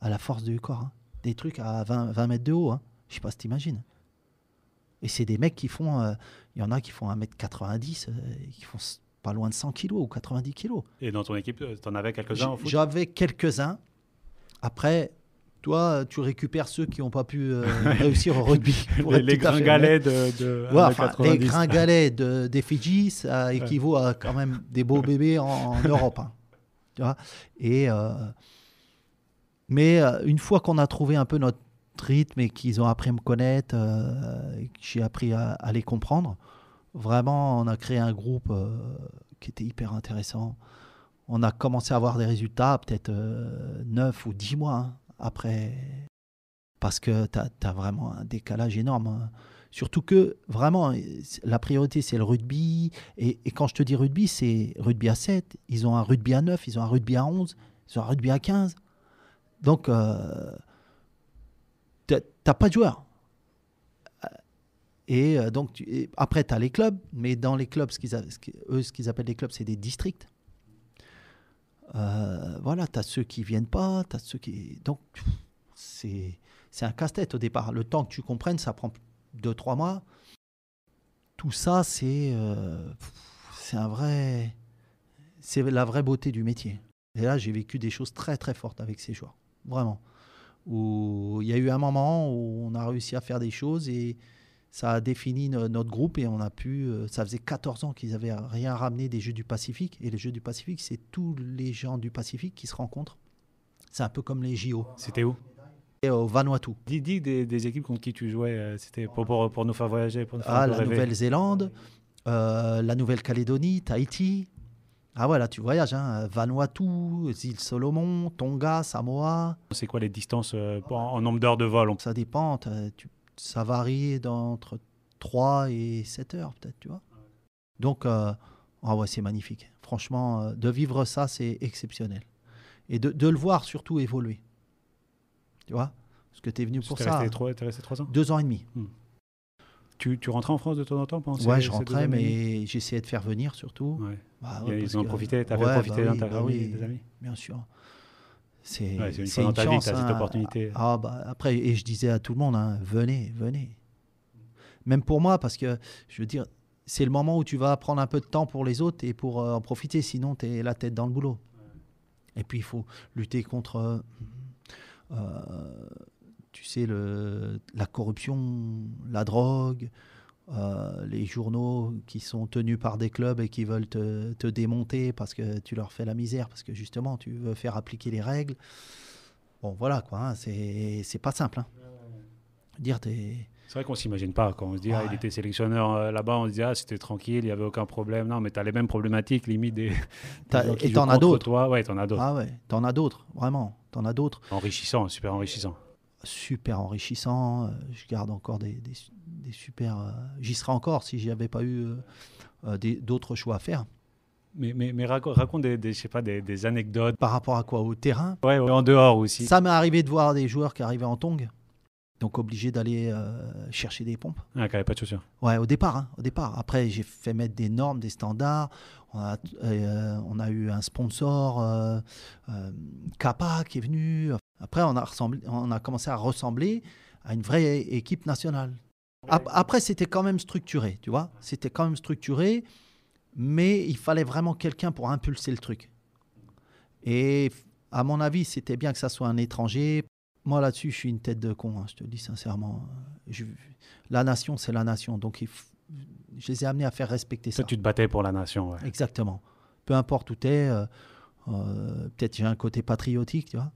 À la force du corps. Hein. Des trucs à 20 mètres de haut. Hein. Je sais pas si t'imagines. Et c'est des mecs qui font... Il y en a qui font 1m90, qui font pas loin de 100 kilos ou 90 kilos. Et dans ton équipe, tu en avais quelques-uns au foot? J'avais quelques-uns. Après, toi, tu récupères ceux qui n'ont pas pu réussir au rugby. les gringalets de ouais, enfin, les gringalets des Fidji, ça équivaut à quand même des beaux bébés en Europe. Hein. Tu vois. Mais une fois qu'on a trouvé un peu notre rythme et qu'ils ont appris à me connaître, et que j'ai appris à les comprendre, vraiment, on a créé un groupe qui était hyper intéressant. On a commencé à avoir des résultats peut-être 9 ou 10 mois hein, après. Parce que tu as vraiment un décalage énorme. Hein. Surtout que, vraiment, la priorité, c'est le rugby. Et quand je te dis rugby, c'est rugby à 7. Ils ont un rugby à 9, ils ont un rugby à 11, ils ont un rugby à 15. Donc, t'as pas de joueurs. Et donc, après, tu as les clubs, mais dans les clubs, ce qu'ils appellent les clubs, c'est des districts. Voilà, tu as ceux qui viennent pas, tu as ceux qui... Donc, c'est un casse-tête au départ. Le temps que tu comprennes, ça prend 2-3 mois. Tout ça, c'est un vrai... C'est la vraie beauté du métier. Et là, j'ai vécu des choses très, très fortes avec ces joueurs. Vraiment. Où il y a eu un moment où on a réussi à faire des choses et ça a défini notre groupe et on a pu... ça faisait 14 ans qu'ils n'avaient rien ramené des Jeux du Pacifique. Et les Jeux du Pacifique, c'est tous les gens du Pacifique qui se rencontrent. C'est un peu comme les JO. C'était où? Et au Vanuatu. Dis des équipes contre qui tu jouais, c'était pour nous faire voyager, pour nous faire la rêver. Nouvelle-Zélande, la Nouvelle-Calédonie, Tahiti. Ah ouais, là tu voyages, hein. Vanuatu, îles Solomon, Tonga, Samoa. C'est quoi les distances en nombre d'heures de vol? Ça dépend, ça varie entre 3 et 7 heures peut-être, tu vois. Donc, ouais, c'est magnifique. Franchement, de vivre ça, c'est exceptionnel. Et de le voir surtout évoluer. Tu vois? Parce que tu es venu pour ça. T'es resté 3 ans? 2 ans et demi. Tu rentrais en France de temps en temps? Ouais, je rentrais, mais j'essayais de faire venir surtout. Ouais. Ils ont profité, tu as fait profiter d'un ta famille, des amis? Bien sûr. C'est une fois dans ta vie que tu as cette opportunité. Après, et je disais à tout le monde, hein, venez. Même pour moi, parce que, je veux dire, c'est le moment où tu vas prendre un peu de temps pour les autres et pour en profiter, sinon tu es la tête dans le boulot. Ouais. Et puis, il faut lutter contre... tu sais, la corruption, la drogue, les journaux qui sont tenus par des clubs et qui veulent te démonter parce que tu leur fais la misère, parce que justement, tu veux faire appliquer les règles. Bon, voilà, quoi, hein, c'est pas simple. Hein. C'est vrai qu'on ne s'imagine pas. Quand on se dit il était sélectionneur là-bas, on se dit c'était tranquille, il n'y avait aucun problème. Non, mais tu as les mêmes problématiques, limite des gens qui jouent contre d'autres. Toi. Ouais, t'en as d'autres. Ah ouais, t'en as d'autres, vraiment. T'en as d'autres. Enrichissant, super enrichissant. Super enrichissant. Je garde encore des super... j'y serais encore si j'avais pas eu d'autres choix à faire. Mais raconte des anecdotes. Par rapport à quoi? Au terrain? Ouais, en dehors aussi. Ça m'est arrivé de voir des joueurs qui arrivaient en tongs. Donc obligé d'aller chercher des pompes. Ah, qui n'avait pas de chaussures. Ouais, au départ. Après, j'ai fait mettre des normes, des standards. On a eu un sponsor, Kappa, qui est venu. Après, on a commencé à ressembler à une vraie équipe nationale. Après, c'était quand même structuré, tu vois. C'était quand même structuré, mais il fallait vraiment quelqu'un pour impulser le truc. Et à mon avis, c'était bien que ça soit un étranger Moi, là-dessus, je suis une tête de con, hein, je te le dis sincèrement. La nation, c'est la nation. Donc, je les ai amenés à faire respecter ça. Toi, tu te battais pour la nation. Ouais. Exactement. Peu importe où tu es, peut-être j'ai un côté patriotique, tu vois,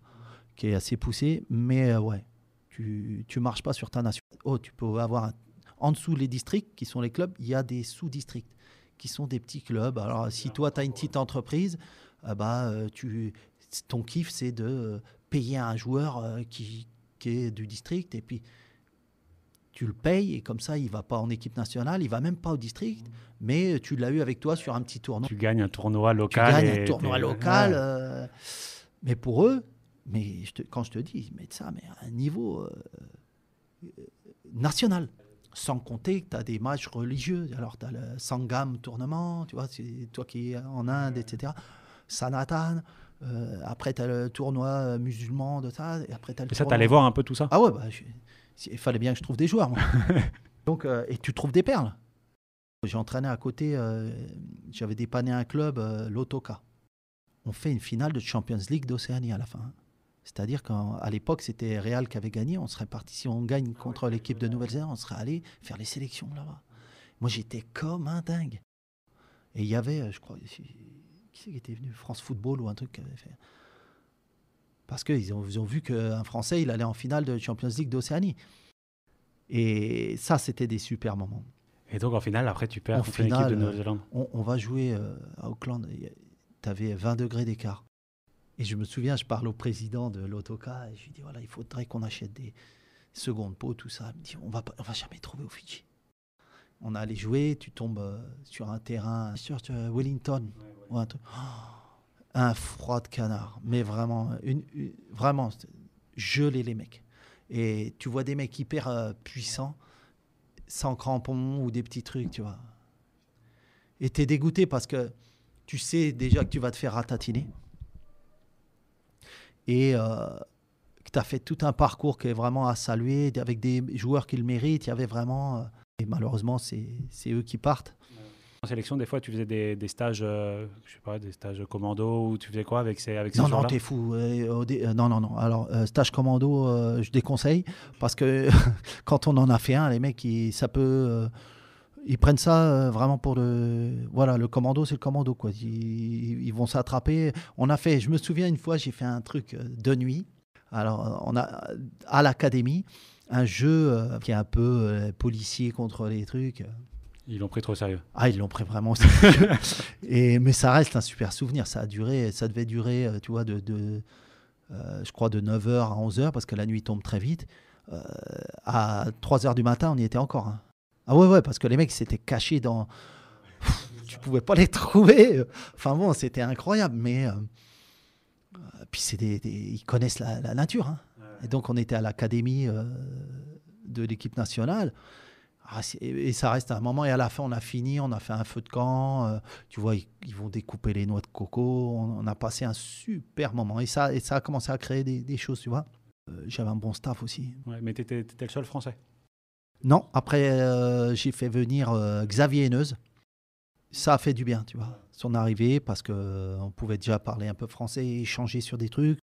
qui est assez poussé, mais ouais, tu marches pas sur ta nation. Oh, tu peux avoir en dessous les districts, qui sont les clubs, il y a des sous-districts, qui sont des petits clubs. Alors, si toi, tu as une petite entreprise, ton kiff, c'est de payer un joueur qui est du district, et puis tu le payes, et comme ça, il ne va pas en équipe nationale, il ne va même pas au district, mais tu l'as eu avec toi sur un petit tournoi. Tu gagnes un tournoi local. Ouais. Mais pour eux, quand je te dis, ils mettent ça mais à un niveau national. Sans compter que tu as des matchs religieux. Alors, tu as le Sangam tournament, tu vois, c'est toi qui es en Inde, etc. Sanatan. Après, tu as le tournoi musulman de ça. Et après, ça, tu allais voir un peu tout ça? Ah ouais, il fallait bien que je trouve des joueurs, moi. Donc, et tu trouves des perles. J'ai entraîné à côté, j'avais dépanné un club, l'Otoka. On fait une finale de Champions League d'Océanie à la fin. C'est-à-dire qu'à l'époque, c'était Real qui avait gagné. On serait parti, si on gagne contre l'équipe de Nouvelle-Zélande, on serait allé faire les sélections là-bas. Moi, j'étais comme un dingue. Et il y avait, je crois, qui c'est qui était venu? France Football ou un truc qui avait fait. Parce qu'ils ont vu qu'un Français, il allait en finale de Champions League d'Océanie. Et ça, c'était des super moments. Et donc, en finale, après, tu perds contre l'équipe de Nouvelle-Zélande. On va jouer à Auckland. Tu avais 20 degrés d'écart. Et je me souviens, je parle au président de l'Otoka et je lui dis, voilà, il faudrait qu'on achète des secondes pots, tout ça. Il me dit, on va jamais trouver au Fidji. On a allé jouer, tu tombes sur un terrain, sur Wellington, ou un truc. Un froid de canard. Mais vraiment, vraiment gelé les mecs. Et tu vois des mecs hyper puissants, sans crampons ou des petits trucs, tu vois. Et t'es dégoûté parce que tu sais déjà que tu vas te faire ratatiner. Et que tu as fait tout un parcours qui est vraiment à saluer, avec des joueurs qui le méritent. Il y avait vraiment... et malheureusement, c'est eux qui partent. En sélection, des fois, tu faisais des stages, je sais pas, des stages commando, ou tu faisais quoi avec ces joueurs-là? Non, t'es fou. Non. Alors, stage commando, je déconseille, parce que quand on en a fait un, les mecs, ça peut... ils prennent ça vraiment pour le... Voilà, le commando, c'est le commando, quoi. Ils vont s'attraper. Je me souviens une fois, j'ai fait un truc de nuit. Alors, on a, à l'académie, un jeu qui est un peu policier contre les trucs. Ils l'ont pris trop au sérieux. Ah, ils l'ont pris vraiment au sérieux. Mais ça reste un super souvenir. Ça devait durer, tu vois, je crois de 9h à 11h, parce que la nuit tombe très vite. À 3h du matin, on y était encore, hein. Ah ouais, parce que les mecs s'étaient cachés dans... tu pouvais pas les trouver. Enfin bon, c'était incroyable. Mais puis ils connaissent la nature, hein. Et donc on était à l'académie de l'équipe nationale. Et ça reste un moment. Et à la fin, on a fini, on a fait un feu de camp. Tu vois, ils vont découper les noix de coco. On a passé un super moment. Et ça a commencé à créer des choses, tu vois. J'avais un bon staff aussi. Ouais, mais t'étais le seul Français? Non, après, j'ai fait venir Xavier Henneuse. Ça a fait du bien, tu vois, son arrivée, parce qu'on pouvait déjà parler un peu français, échanger sur des trucs.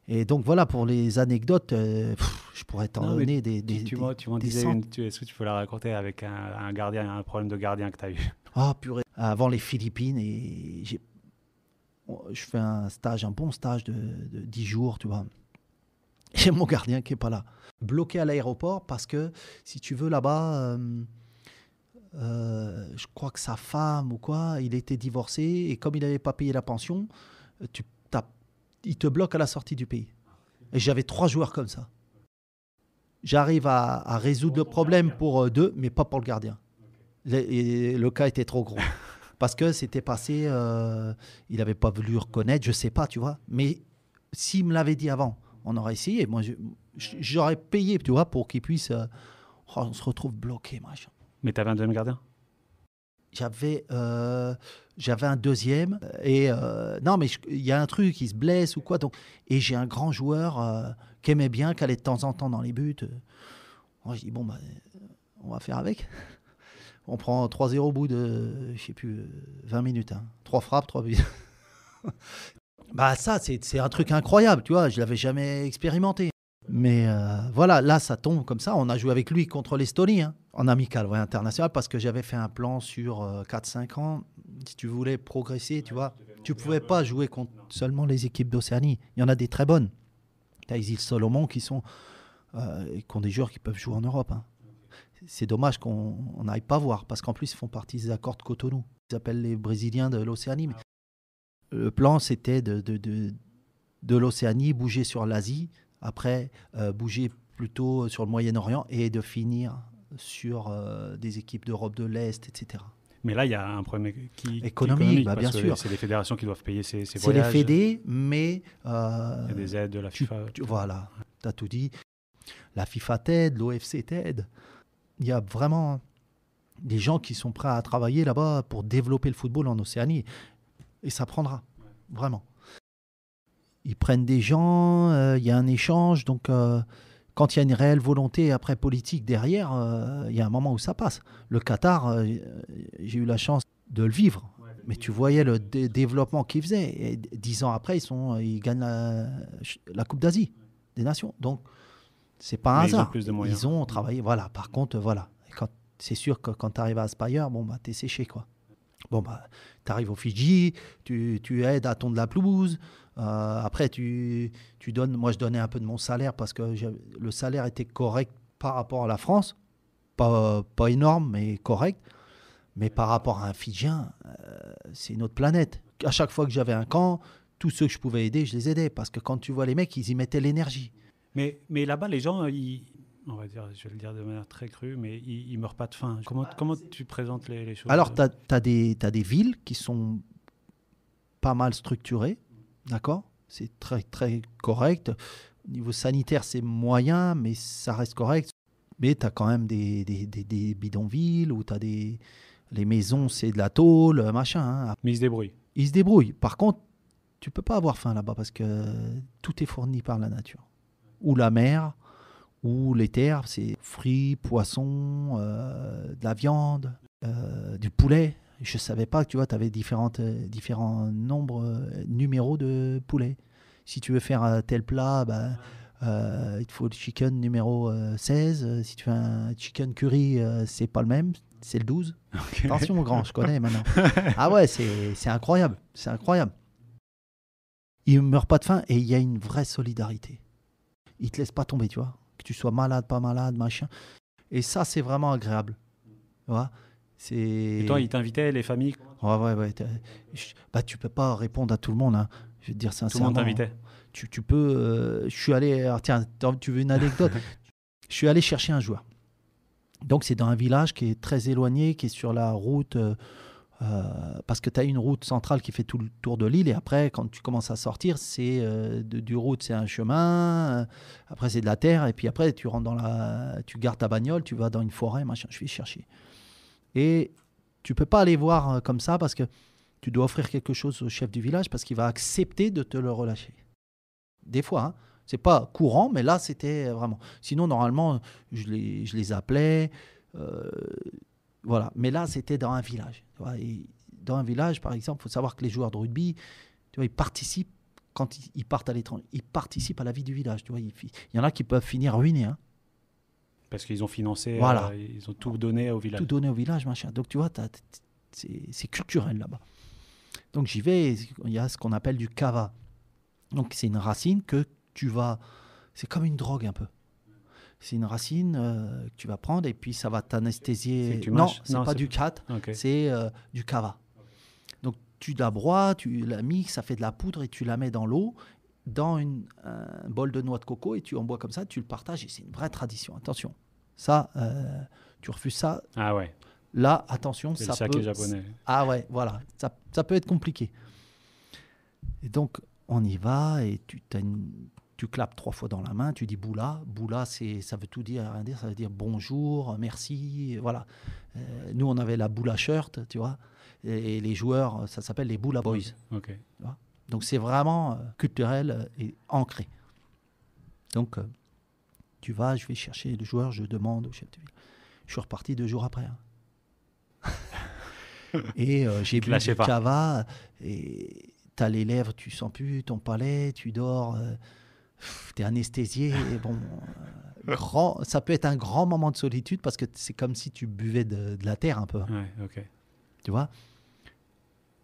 Et donc voilà, pour les anecdotes, je pourrais t'en donner des Tu m'en disais une, est-ce que tu peux la raconter avec un gardien, un problème de gardien que tu as eu? Ah, purée. Avant les Philippines, et je fais un bon stage de 10 jours, tu vois. J'ai mon gardien qui n'est pas là. Bloqué à l'aéroport parce que, si tu veux, là-bas, je crois que sa femme ou quoi, il était divorcé, et comme il n'avait pas payé la pension, il te bloque à la sortie du pays. Et j'avais 3 joueurs comme ça. J'arrive à résoudre le problème pour 2, mais pas pour le gardien. Le cas était trop gros. Parce que c'était passé, il n'avait pas voulu reconnaître, je ne sais pas, tu vois. Mais s'il me l'avait dit avant, on aurait essayé. Moi, j'aurais payé, tu vois, pour qu'il puisse... on se retrouve bloqué, machin. Mais tu avais un deuxième gardien? J'avais un deuxième. Et non, mais il y a un truc, il se blesse ou quoi. Donc, et j'ai un grand joueur qui aimait bien, qui allait de temps en temps dans les buts. Moi, je dis, bon, on va faire avec. On prend 3-0 au bout de, je sais plus, 20 minutes. Hein. 3 frappes, 3 buts. Ça, c'est un truc incroyable, tu vois. Je ne l'avais jamais expérimenté. Mais voilà, là, ça tombe comme ça. On a joué avec lui contre l'Estonie, hein, en amical, ouais, international, parce que j'avais fait un plan sur 4-5 ans. Si tu voulais progresser, tu vois, tu ne pouvais pas jouer contre seulement les équipes d'Océanie. Il y en a des très bonnes. Tu as les îles Solomon qui ont des joueurs qui peuvent jouer en Europe. Hein. C'est dommage qu'on n'aille pas voir, parce qu'en plus, ils font partie des accords de Cotonou. Ils appellent les Brésiliens de l'Océanie. Mais le plan, c'était de l'Océanie, bouger sur l'Asie, après bouger plutôt sur le Moyen-Orient et de finir sur des équipes d'Europe de l'Est, etc. Mais là, il y a un problème économique, bah, bien parce que sûr. c'est les fédérations qui doivent payer ces C'est voyages. les fédés, mais... il y a des aides de la FIFA. Voilà, tu as tout dit. La FIFA t'aide, l'OFC t'aide. Il y a vraiment des gens qui sont prêts à travailler là-bas pour développer le football en Océanie. Et ça prendra, vraiment. Ils prennent des gens, il y a un échange, donc quand il y a une réelle volonté après politique derrière, il y a un moment où ça passe. Le Qatar, j'ai eu la chance de le vivre, mais tu voyais le développement qu'ils faisaient. Et 10 ans après, ils gagnent la Coupe d'Asie des Nations. Donc, c'est pas un hasard. Ils ont plus de moyens. Ils ont travaillé, voilà. Par contre, voilà. C'est sûr que quand tu arrives à Aspire, bon, bah, t'es séché, quoi. Bon, bah, tu arrives au Fidji, tu aides à tondre la pelouse. Après, tu donnes. Moi, je donnais un peu de mon salaire parce que le salaire était correct par rapport à la France. Pas énorme, mais correct. Mais par rapport à un Fidjien, c'est une autre planète. À chaque fois que j'avais un camp, tous ceux que je pouvais aider, je les aidais. Parce que quand tu vois les mecs, ils y mettaient l'énergie. Mais là-bas, les gens, on va dire, je vais le dire de manière très crue, mais ils meurent pas de faim. Comment tu présentes les choses? Alors, tu as des villes qui sont pas mal structurées, d'accord? C'est très, très correct. Au niveau sanitaire, c'est moyen, mais ça reste correct. Mais tu as quand même des bidonvilles où tu as les maisons, c'est de la tôle, machin. Hein. Mais ils se débrouillent. Ils se débrouillent. Par contre, tu peux pas avoir faim là-bas parce que tout est fourni par la nature. Ou la mer, ou les terres, c'est fruits, poissons, de la viande, du poulet. Je ne savais pas que tu vois, tu avais différents numéros de poulet. Si tu veux faire tel plat, il te faut le chicken numéro 16. Si tu fais un chicken curry, c'est pas le même, c'est le 12. Okay. Attention mon grand, je connais maintenant. Ah ouais, c'est incroyable, c'est incroyable. Ils ne meurent pas de faim et il y a une vraie solidarité. Ils ne te laissent pas tomber, tu vois. Que tu sois malade, pas malade, machin. Et ça, c'est vraiment agréable. Tu vois, et toi, ils t'invitaient, les familles? Ouais. Tu peux pas répondre à tout le monde. Hein. Je vais te dire sincèrement. Tout le monde t'invitait? Tu peux... je suis allé... Alors, tiens, tu veux une anecdote? Je suis allé chercher un joueur. Donc, c'est dans un village qui est très éloigné, qui est sur la route... parce que tu as une route centrale qui fait tout le tour de l'île et après quand tu commences à sortir c'est du route, c'est un chemin, après c'est de la terre et puis après tu rentres tu gardes ta bagnole, tu vas dans une forêt, machin. Je vais chercher et tu peux pas aller voir comme ça parce que tu dois offrir quelque chose au chef du village parce qu'il va accepter de te le relâcher des fois, hein. C'est pas courant mais là c'était vraiment, sinon normalement je les appelais voilà, mais là c'était dans un village. Tu vois, et dans un village, par exemple, il faut savoir que les joueurs de rugby, tu vois, ils participent quand ils partent à l'étranger, ils participent à la vie du village. Tu vois, il y en a qui peuvent finir ruinés. Hein. Parce qu'ils ont financé, voilà. Ils ont tout donné au village. Tout donné au village, machin. Donc tu vois, c'est culturel là-bas. Donc j'y vais, il y a ce qu'on appelle du kava. Donc c'est une racine que tu vas, c'est comme une drogue un peu. C'est une racine que tu vas prendre et puis ça va t'anesthésier. Non, c'est pas du khat, okay. C'est du kava. Okay. Donc tu la broies, tu la mixes, ça fait de la poudre et tu la mets dans l'eau, dans un bol de noix de coco et tu en bois comme ça, tu le partages et c'est une vraie tradition. Attention, ça, tu refuses ça. Ah ouais. Là, attention, c'est ça le saké japonais. Ah ouais, voilà, ça peut être compliqué. Et donc on y va et tu clapes 3 fois dans la main, tu dis boula. Boula, ça veut tout dire, rien dire. Ça veut dire bonjour, merci, voilà. Nous, on avait la boula shirt, tu vois. Et les joueurs, ça s'appelle les boula boys. Okay. Tu vois. Donc, c'est vraiment culturel et ancré. Donc, tu vas, je vais chercher le joueur, je demande au chef de ville. Je suis reparti 2 jours après. Hein. Et j'ai bu du kava et... T'as les lèvres, tu sens plus ton palais, tu dors. t'es anesthésié. Et bon, ça peut être un grand moment de solitude parce que c'est comme si tu buvais de la terre un peu. Ouais, ok. Tu vois?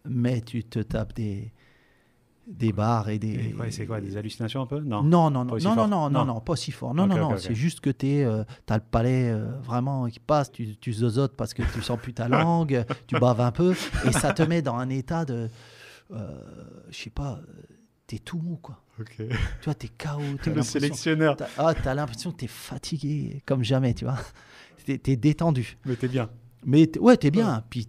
Mais tu te tapes des bars et des... Et quoi, c'est quoi, des hallucinations un peu? Non. Non, non, Pas non, aussi non, fort. non, non, non, pas si fort. Non, Ok, non, non, ok, ok. c'est juste que t'as le palais vraiment qui passe, tu zozotes parce que tu sens plus ta langue, tu baves un peu, et ça te met dans un état de... je sais pas, t'es tout mou, quoi. Ok. Tu vois, t'es KO. Le sélectionneur. T'as l'impression que t'es fatigué comme jamais, tu vois. T'es détendu. Mais t'es bien. Mais t'es bien. Puis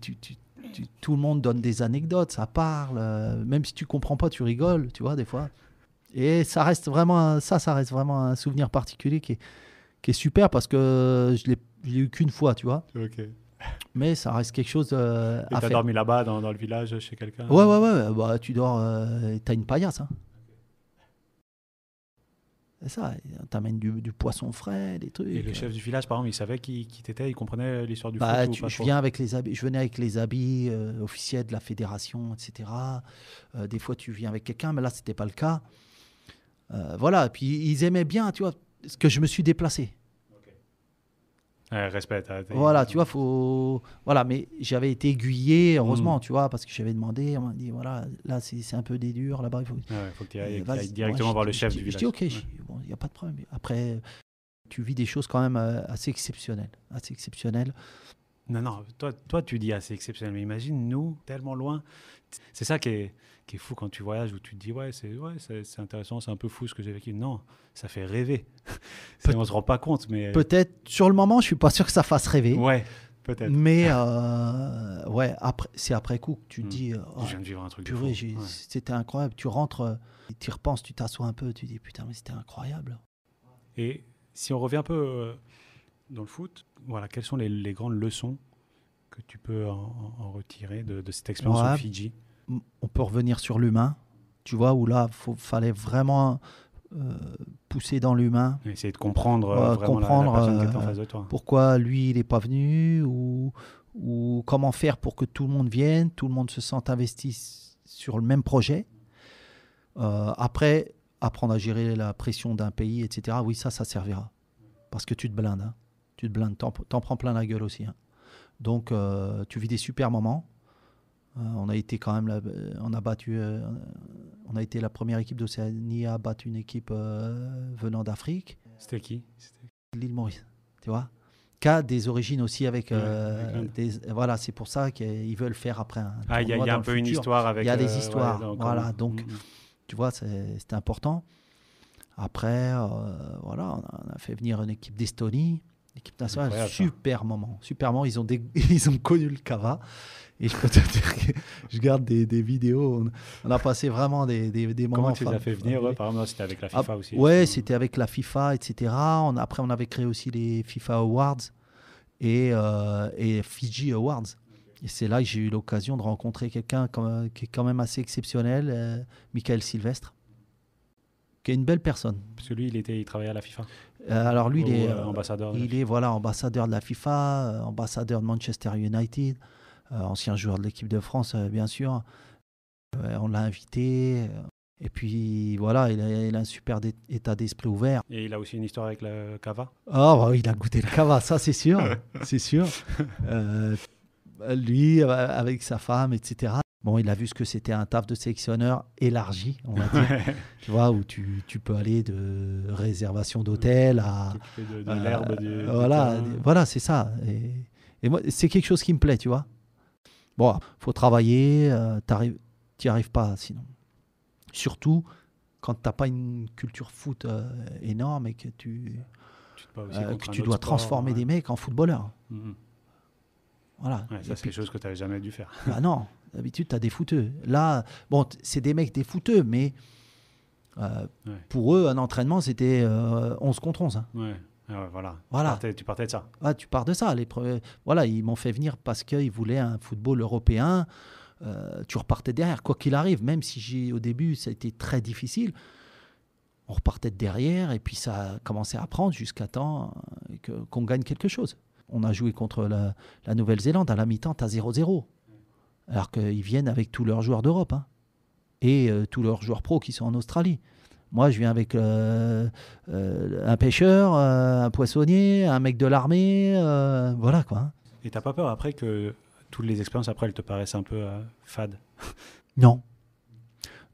tout le monde donne des anecdotes, ça parle. Même si tu comprends pas, tu rigoles, tu vois, des fois. Et ça reste vraiment un souvenir particulier qui est super parce que je l'ai eu qu'une fois, tu vois. Ok. Mais ça reste quelque chose à Et t'as faire. dormi là-bas, dans le village, chez quelqu'un? Ouais. Bah, tu dors, t'as une paillasse, hein. C'est ça, t'amènes du poisson frais, des trucs. Et le chef du village, par exemple, il savait qui t'étais, il comprenait l'histoire du Bah, foot ou pas je trop? viens avec les habits, je venais avec les habits officiels de la fédération, etc. Des fois, tu viens avec quelqu'un, mais là, c'était pas le cas. Voilà, et puis ils aimaient bien, tu vois, ce que je me suis déplacé. Ouais, respect. Voilà, tu vois, voilà, mais j'avais été aiguillé, heureusement, tu vois, parce que j'avais demandé, on m'a dit, voilà, là, c'est un peu des durs, là-bas, il faut... Ouais, faut que tu ailles Vas-y. directement Moi, voir le chef je du dis, village. Je dis, ok, Ouais. bon, il n'y a pas de problème. Après, tu vis des choses quand même assez exceptionnelles. Assez exceptionnelles. Non, toi, tu dis assez exceptionnel, mais imagine, nous, tellement loin. C'est ça qui est fou quand tu voyages, où tu te dis, c'est intéressant, c'est un peu fou ce que j'ai vécu. Non, ça fait rêver. On se rend pas compte, mais... Peut-être, sur le moment, je suis pas sûr que ça fasse rêver. Ouais, peut-être. Mais, ouais, c'est après coup que tu te dis, Je viens de vivre un truc de purée, fou. Ouais. c'était incroyable. Tu rentres, tu y repenses, tu t'assois un peu, tu dis, putain, mais c'était incroyable. Et si on revient un peu dans le foot, voilà, quelles sont les grandes leçons que tu peux en retirer de cette expérience Ouais. au Fidji? On peut revenir sur l'humain, tu vois, où là, fallait vraiment pousser dans l'humain. Essayer de comprendre vraiment la personne qui est en face de toi. Pourquoi lui, il n'est pas venu, ou comment faire pour que tout le monde vienne, tout le monde se sente investi sur le même projet. Après, apprendre à gérer la pression d'un pays, etc. Oui, ça servira. Parce que tu te blindes. Hein. Tu te blindes, t'en prends plein la gueule aussi. Hein. Donc, tu vis des super moments. On a été quand même, on a été la première équipe d'Océanie à battre une équipe venant d'Afrique. C'était qui? L'île Maurice, tu vois. Qui a des origines aussi avec voilà, c'est pour ça qu'ils veulent faire après un tournoi. Il y a un peu une histoire avec... Il y a des histoires, voilà. Donc, tu vois, c'était important. Après, voilà, on a fait venir une équipe d'Estonie. L'équipe nationale, super moment. Ils ont connu le Cava. Et je peux te dire que je garde des vidéos. On a passé vraiment des moments. Comment tu les as fait venir? Par exemple, c'était avec la FIFA aussi. Ouais, c'était avec la FIFA, etc. Après, on avait créé aussi les FIFA Awards et Fiji Awards. Et c'est là que j'ai eu l'occasion de rencontrer quelqu'un qui est quand même assez exceptionnel, Michael Sylvestre, qui est une belle personne. Parce que lui, il travaillait à la FIFA. Alors lui, il est ambassadeur. Ambassadeur de la FIFA, ambassadeur de Manchester United, ancien joueur de l'équipe de France, bien sûr. On l'a invité. Et puis voilà, il a un super état d'esprit ouvert. Et il a aussi une histoire avec le Cava. Il a goûté le Cava, ça c'est sûr, c'est sûr. Lui, avec sa femme, etc. Bon, il a vu ce que c'était un taf de sélectionneur élargi, on va dire. Tu vois, où tu peux aller de réservation d'hôtel à... de l'herbe du voilà, c'est ça. Et moi, c'est quelque chose qui me plaît, tu vois. Bon, faut travailler, t'y arrives pas sinon. Surtout quand t'as pas une culture foot énorme et que tu dois transformer des mecs en footballeurs. Voilà. Ouais, ça, c'est des choses que tu n'avais jamais dû faire. Bah non, d'habitude, tu as des footeux. Là, bon, c'est des mecs des footeux, mais pour eux, un entraînement, c'était 11 contre 11. Hein. Ouais. Voilà. Tu partais de ça. Ah, tu pars de ça. Voilà, ils m'ont fait venir parce qu'ils voulaient un football européen. Tu repartais derrière, quoi qu'il arrive, même si au début, ça a été très difficile. On repartait de derrière et puis ça a commencé à prendre jusqu'à temps qu'on gagne quelque chose. On a joué contre la Nouvelle-Zélande. À la mi-temps, tu as 0-0. Alors qu'ils viennent avec tous leurs joueurs d'Europe. Hein. Et tous leurs joueurs pros qui sont en Australie. Moi, je viens avec un pêcheur, un poissonnier, un mec de l'armée, voilà quoi. Et t'as pas peur après que toutes les expériences après elles te paraissent un peu fades? Non.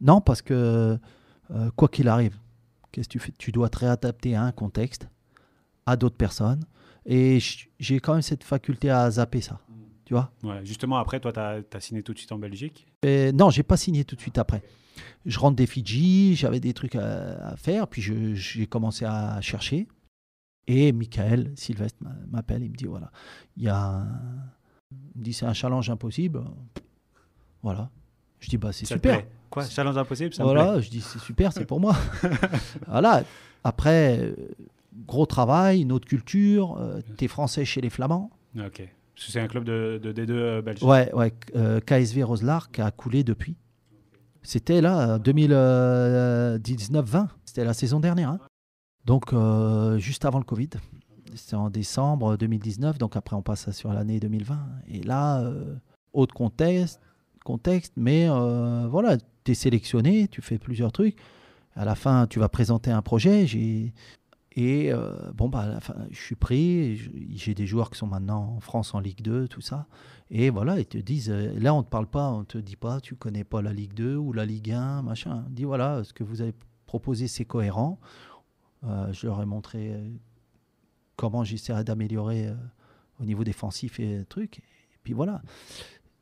Non, parce que quoi qu'il arrive, qu'est-ce que tu fais? Tu dois te réadapter à un contexte, à d'autres personnes. Et j'ai quand même cette faculté à zapper ça. Tu vois? Ouais, justement, après, toi, t'as signé tout de suite en Belgique? Non, j'ai pas signé tout de suite après. Je rentre des Fidji, j'avais des trucs à faire, puis j'ai commencé à chercher. Et Michael Sylvestre m'appelle, il me dit voilà, il y a il me dit c'est un challenge impossible. Voilà. Je dis bah c'est Ça te super. plaît? Quoi, challenge impossible, ça me Voilà, plaît. je dis c'est super, c'est pour moi. Voilà. Après, gros travail, une autre culture, t'es français chez les Flamands. Ok. Parce que c'est un club de D2 belge. Ouais, KSV Roselard qui a coulé depuis. C'était là, 2019-20. C'était la saison dernière. Hein. Donc, juste avant le Covid. C'était en décembre 2019. Donc, après, on passe sur l'année 2020. Et là, autre contexte. Mais voilà, tu es sélectionné, tu fais plusieurs trucs. À la fin, tu vas présenter un projet. Et bon, bah, à la fin, je suis pris. J'ai des joueurs qui sont maintenant en France en Ligue 2, tout ça. Et voilà, ils te disent, là, on ne te parle pas, on ne te dit pas, tu ne connais pas la Ligue 2 ou la Ligue 1, machin. On dit, voilà, ce que vous avez proposé, c'est cohérent. Je leur ai montré comment j'essaierais d'améliorer au niveau défensif et trucs. Et puis voilà,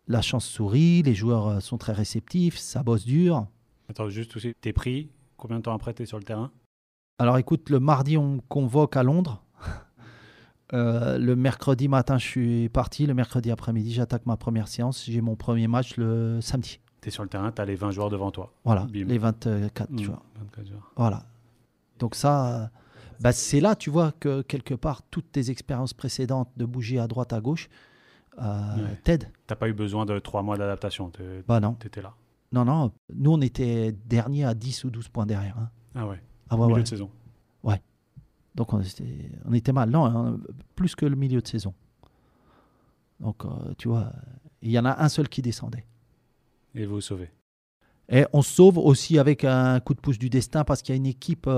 la chance sourit, les joueurs sont très réceptifs, ça bosse dur. Attends, juste aussi, t'es pris, combien de temps après t'es sur le terrain? Alors écoute, le mardi, on me convoque à Londres. Le mercredi matin, je suis parti. Le mercredi après-midi, j'attaque ma première séance. J'ai mon premier match le samedi. T'es sur le terrain, t'as les 20 joueurs devant toi. Voilà, Bim. les 24 joueurs. 24 joueurs. Voilà. Donc ça, bah c'est là, tu vois, que quelque part, toutes tes expériences précédentes de bouger à droite, à gauche, t'aident. T'as pas eu besoin de 3 mois d'adaptation. Bah non. T'étais là. Non. Nous, on était dernier à 10 ou 12 points derrière. Hein. Ah ouais. Ah ouais, Milieu ouais. de saison. Ouais. Donc on était mal. Non, hein, plus que le milieu de saison. Donc, tu vois, il y en a un seul qui descendait. Et vous sauvez. Et on se sauve aussi avec un coup de pouce du destin parce qu'il y a une équipe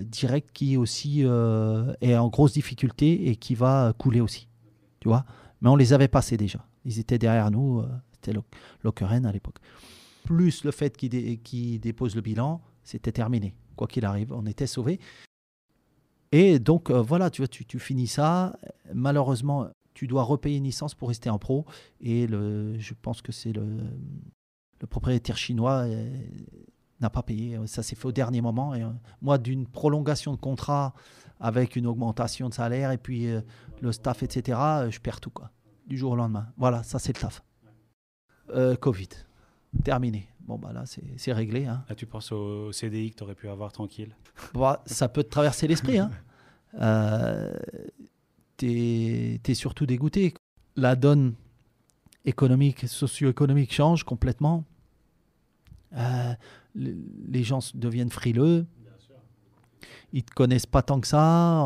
directe qui aussi est en grosse difficulté et qui va couler aussi. Tu vois? Mais on les avait passés déjà. Ils étaient derrière nous. C'était Lokeren à l'époque. Plus le fait qu'ils déposent le bilan, c'était terminé. Quoi qu'il arrive, on était sauvés. Et donc, voilà, tu vois, tu finis ça. Malheureusement, tu dois repayer une licence pour rester en pro. Et je pense que c'est le propriétaire chinois n'a pas payé. Ça s'est fait au dernier moment. Et moi, d'une prolongation de contrat avec une augmentation de salaire et puis le staff, etc., je perds tout, quoi, du jour au lendemain. Voilà, ça, c'est le taf. Covid, terminé. Bon, bah là, c'est réglé. Hein. Là, tu penses au CDI que tu aurais pu avoir tranquille. Bah, ça peut te traverser l'esprit. Hein. T'es surtout dégoûté. La donne économique, socio-économique change complètement. Les gens deviennent frileux. Ils ne te connaissent pas tant que ça.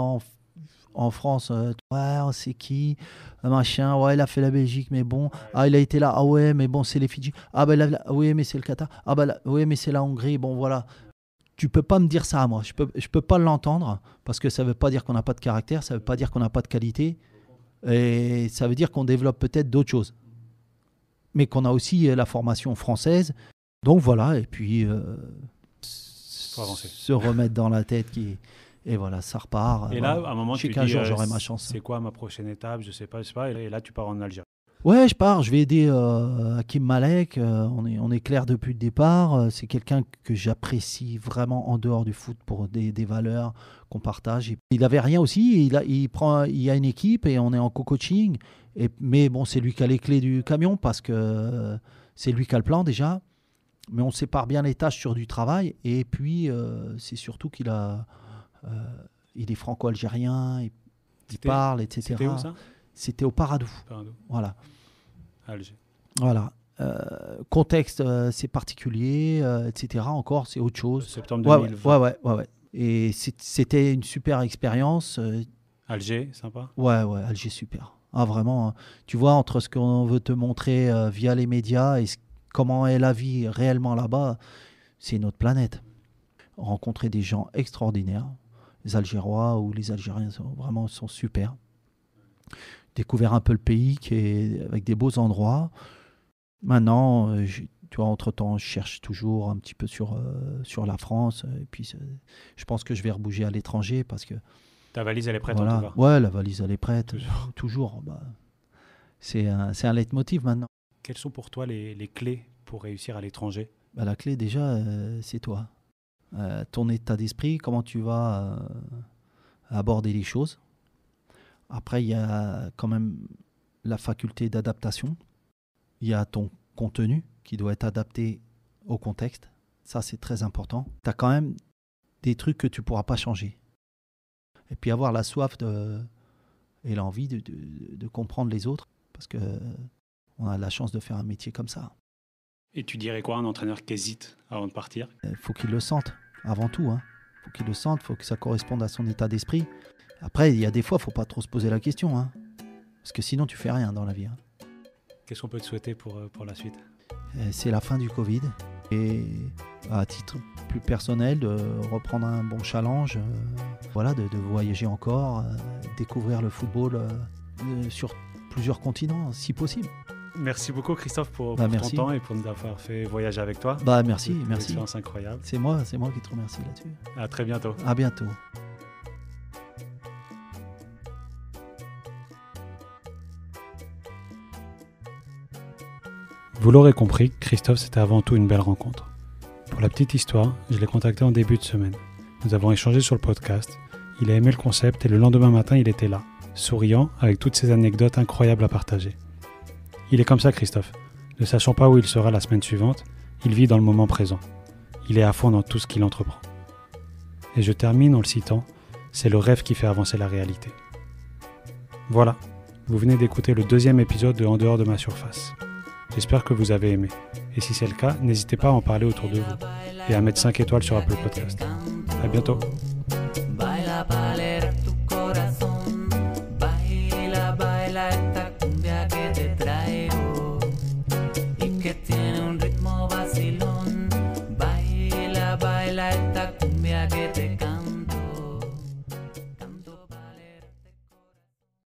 En France, ouais, c'est qui machin, ouais, il a fait la Belgique, mais bon, ah, il a été là, ah ouais, mais bon, c'est les Fidji, ah ben là, oui, mais c'est le Qatar, ah ben là, oui, mais c'est la Hongrie, bon, voilà. Tu peux pas me dire ça à moi, je peux pas l'entendre, parce que ça veut pas dire qu'on n'a pas de caractère, ça veut pas dire qu'on n'a pas de qualité, et ça veut dire qu'on développe peut-être d'autres choses. Mais qu'on a aussi la formation française, donc voilà, et puis Faut avancer. se remettre dans la tête et voilà, ça repart. Et là, à un moment, je sais tu qu'un dis, jour, j'aurai ma chance. c'est quoi ma prochaine étape? Je sais pas. Et là, tu pars en Algérie. Ouais, je pars. Je vais aider Hakim Malek. On est clair depuis le départ. C'est quelqu'un que j'apprécie vraiment en dehors du foot pour des valeurs qu'on partage. Il n'avait rien aussi. Il y a une équipe et on est en co-coaching. Mais bon, c'est lui qui a les clés du camion parce que c'est lui qui a le plan déjà. Mais on sépare bien les tâches sur du travail. Et puis, c'est surtout qu'il a... il est franco-algérien, il parle, etc. C'était où ça? C'était au Paradou. Voilà. Alger. Voilà. Contexte, c'est particulier, etc. Encore, c'est autre chose. Septembre 2020. Ouais. Et c'était une super expérience. Alger, sympa? Ouais, Alger, super. Ah, vraiment, tu vois, entre ce qu'on veut te montrer via les médias et comment est la vie réellement là-bas, c'est une autre planète. Rencontrer des gens extraordinaires, les Algérois ou les Algériens sont super. Découvrir un peu le pays qui est avec des beaux endroits. Maintenant, tu vois, entre-temps, je cherche toujours un petit peu sur la France. Et puis, je pense que je vais rebouger à l'étranger parce que... Ta valise, elle est prête voilà. en tout cas. Ouais, la valise, elle est prête. Toujours. C'est un leitmotiv maintenant. Quelles sont pour toi les clés pour réussir à l'étranger ? La clé, déjà, c'est toi. Ton état d'esprit, comment tu vas aborder les choses. Après, il y a quand même la faculté d'adaptation. Il y a ton contenu qui doit être adapté au contexte. Ça, c'est très important. Tu as quand même des trucs que tu ne pourras pas changer. Et puis avoir la soif et l'envie de comprendre les autres. Parce qu'on a la chance de faire un métier comme ça. Et tu dirais quoi à un entraîneur qui hésite avant de partir ? Il faut qu'il le sente, avant tout. Il faut qu'il le sente, il faut que ça corresponde à son état d'esprit. Après, il y a des fois, il ne faut pas trop se poser la question. Parce que sinon, tu ne fais rien dans la vie. Qu'est-ce qu'on peut te souhaiter pour la suite ? C'est la fin du Covid. Et à titre plus personnel, de reprendre un bon challenge. De voyager encore, découvrir le football sur plusieurs continents, si possible. Merci beaucoup Christophe pour ton temps et pour nous avoir fait voyager avec toi. Merci. Une expérience incroyable. C'est moi qui te remercie là-dessus. À très bientôt. À bientôt. Vous l'aurez compris, Christophe, c'était avant tout une belle rencontre. Pour la petite histoire, je l'ai contacté en début de semaine. Nous avons échangé sur le podcast, il a aimé le concept et le lendemain matin, il était là, souriant, avec toutes ces anecdotes incroyables à partager. Il est comme ça, Christophe. Ne sachant pas où il sera la semaine suivante, il vit dans le moment présent. Il est à fond dans tout ce qu'il entreprend. Et je termine en le citant, c'est le rêve qui fait avancer la réalité. Voilà, vous venez d'écouter le 2e épisode de En dehors de ma surface. J'espère que vous avez aimé. Et si c'est le cas, n'hésitez pas à en parler autour de vous et à mettre 5 étoiles sur Apple Podcast. À bientôt.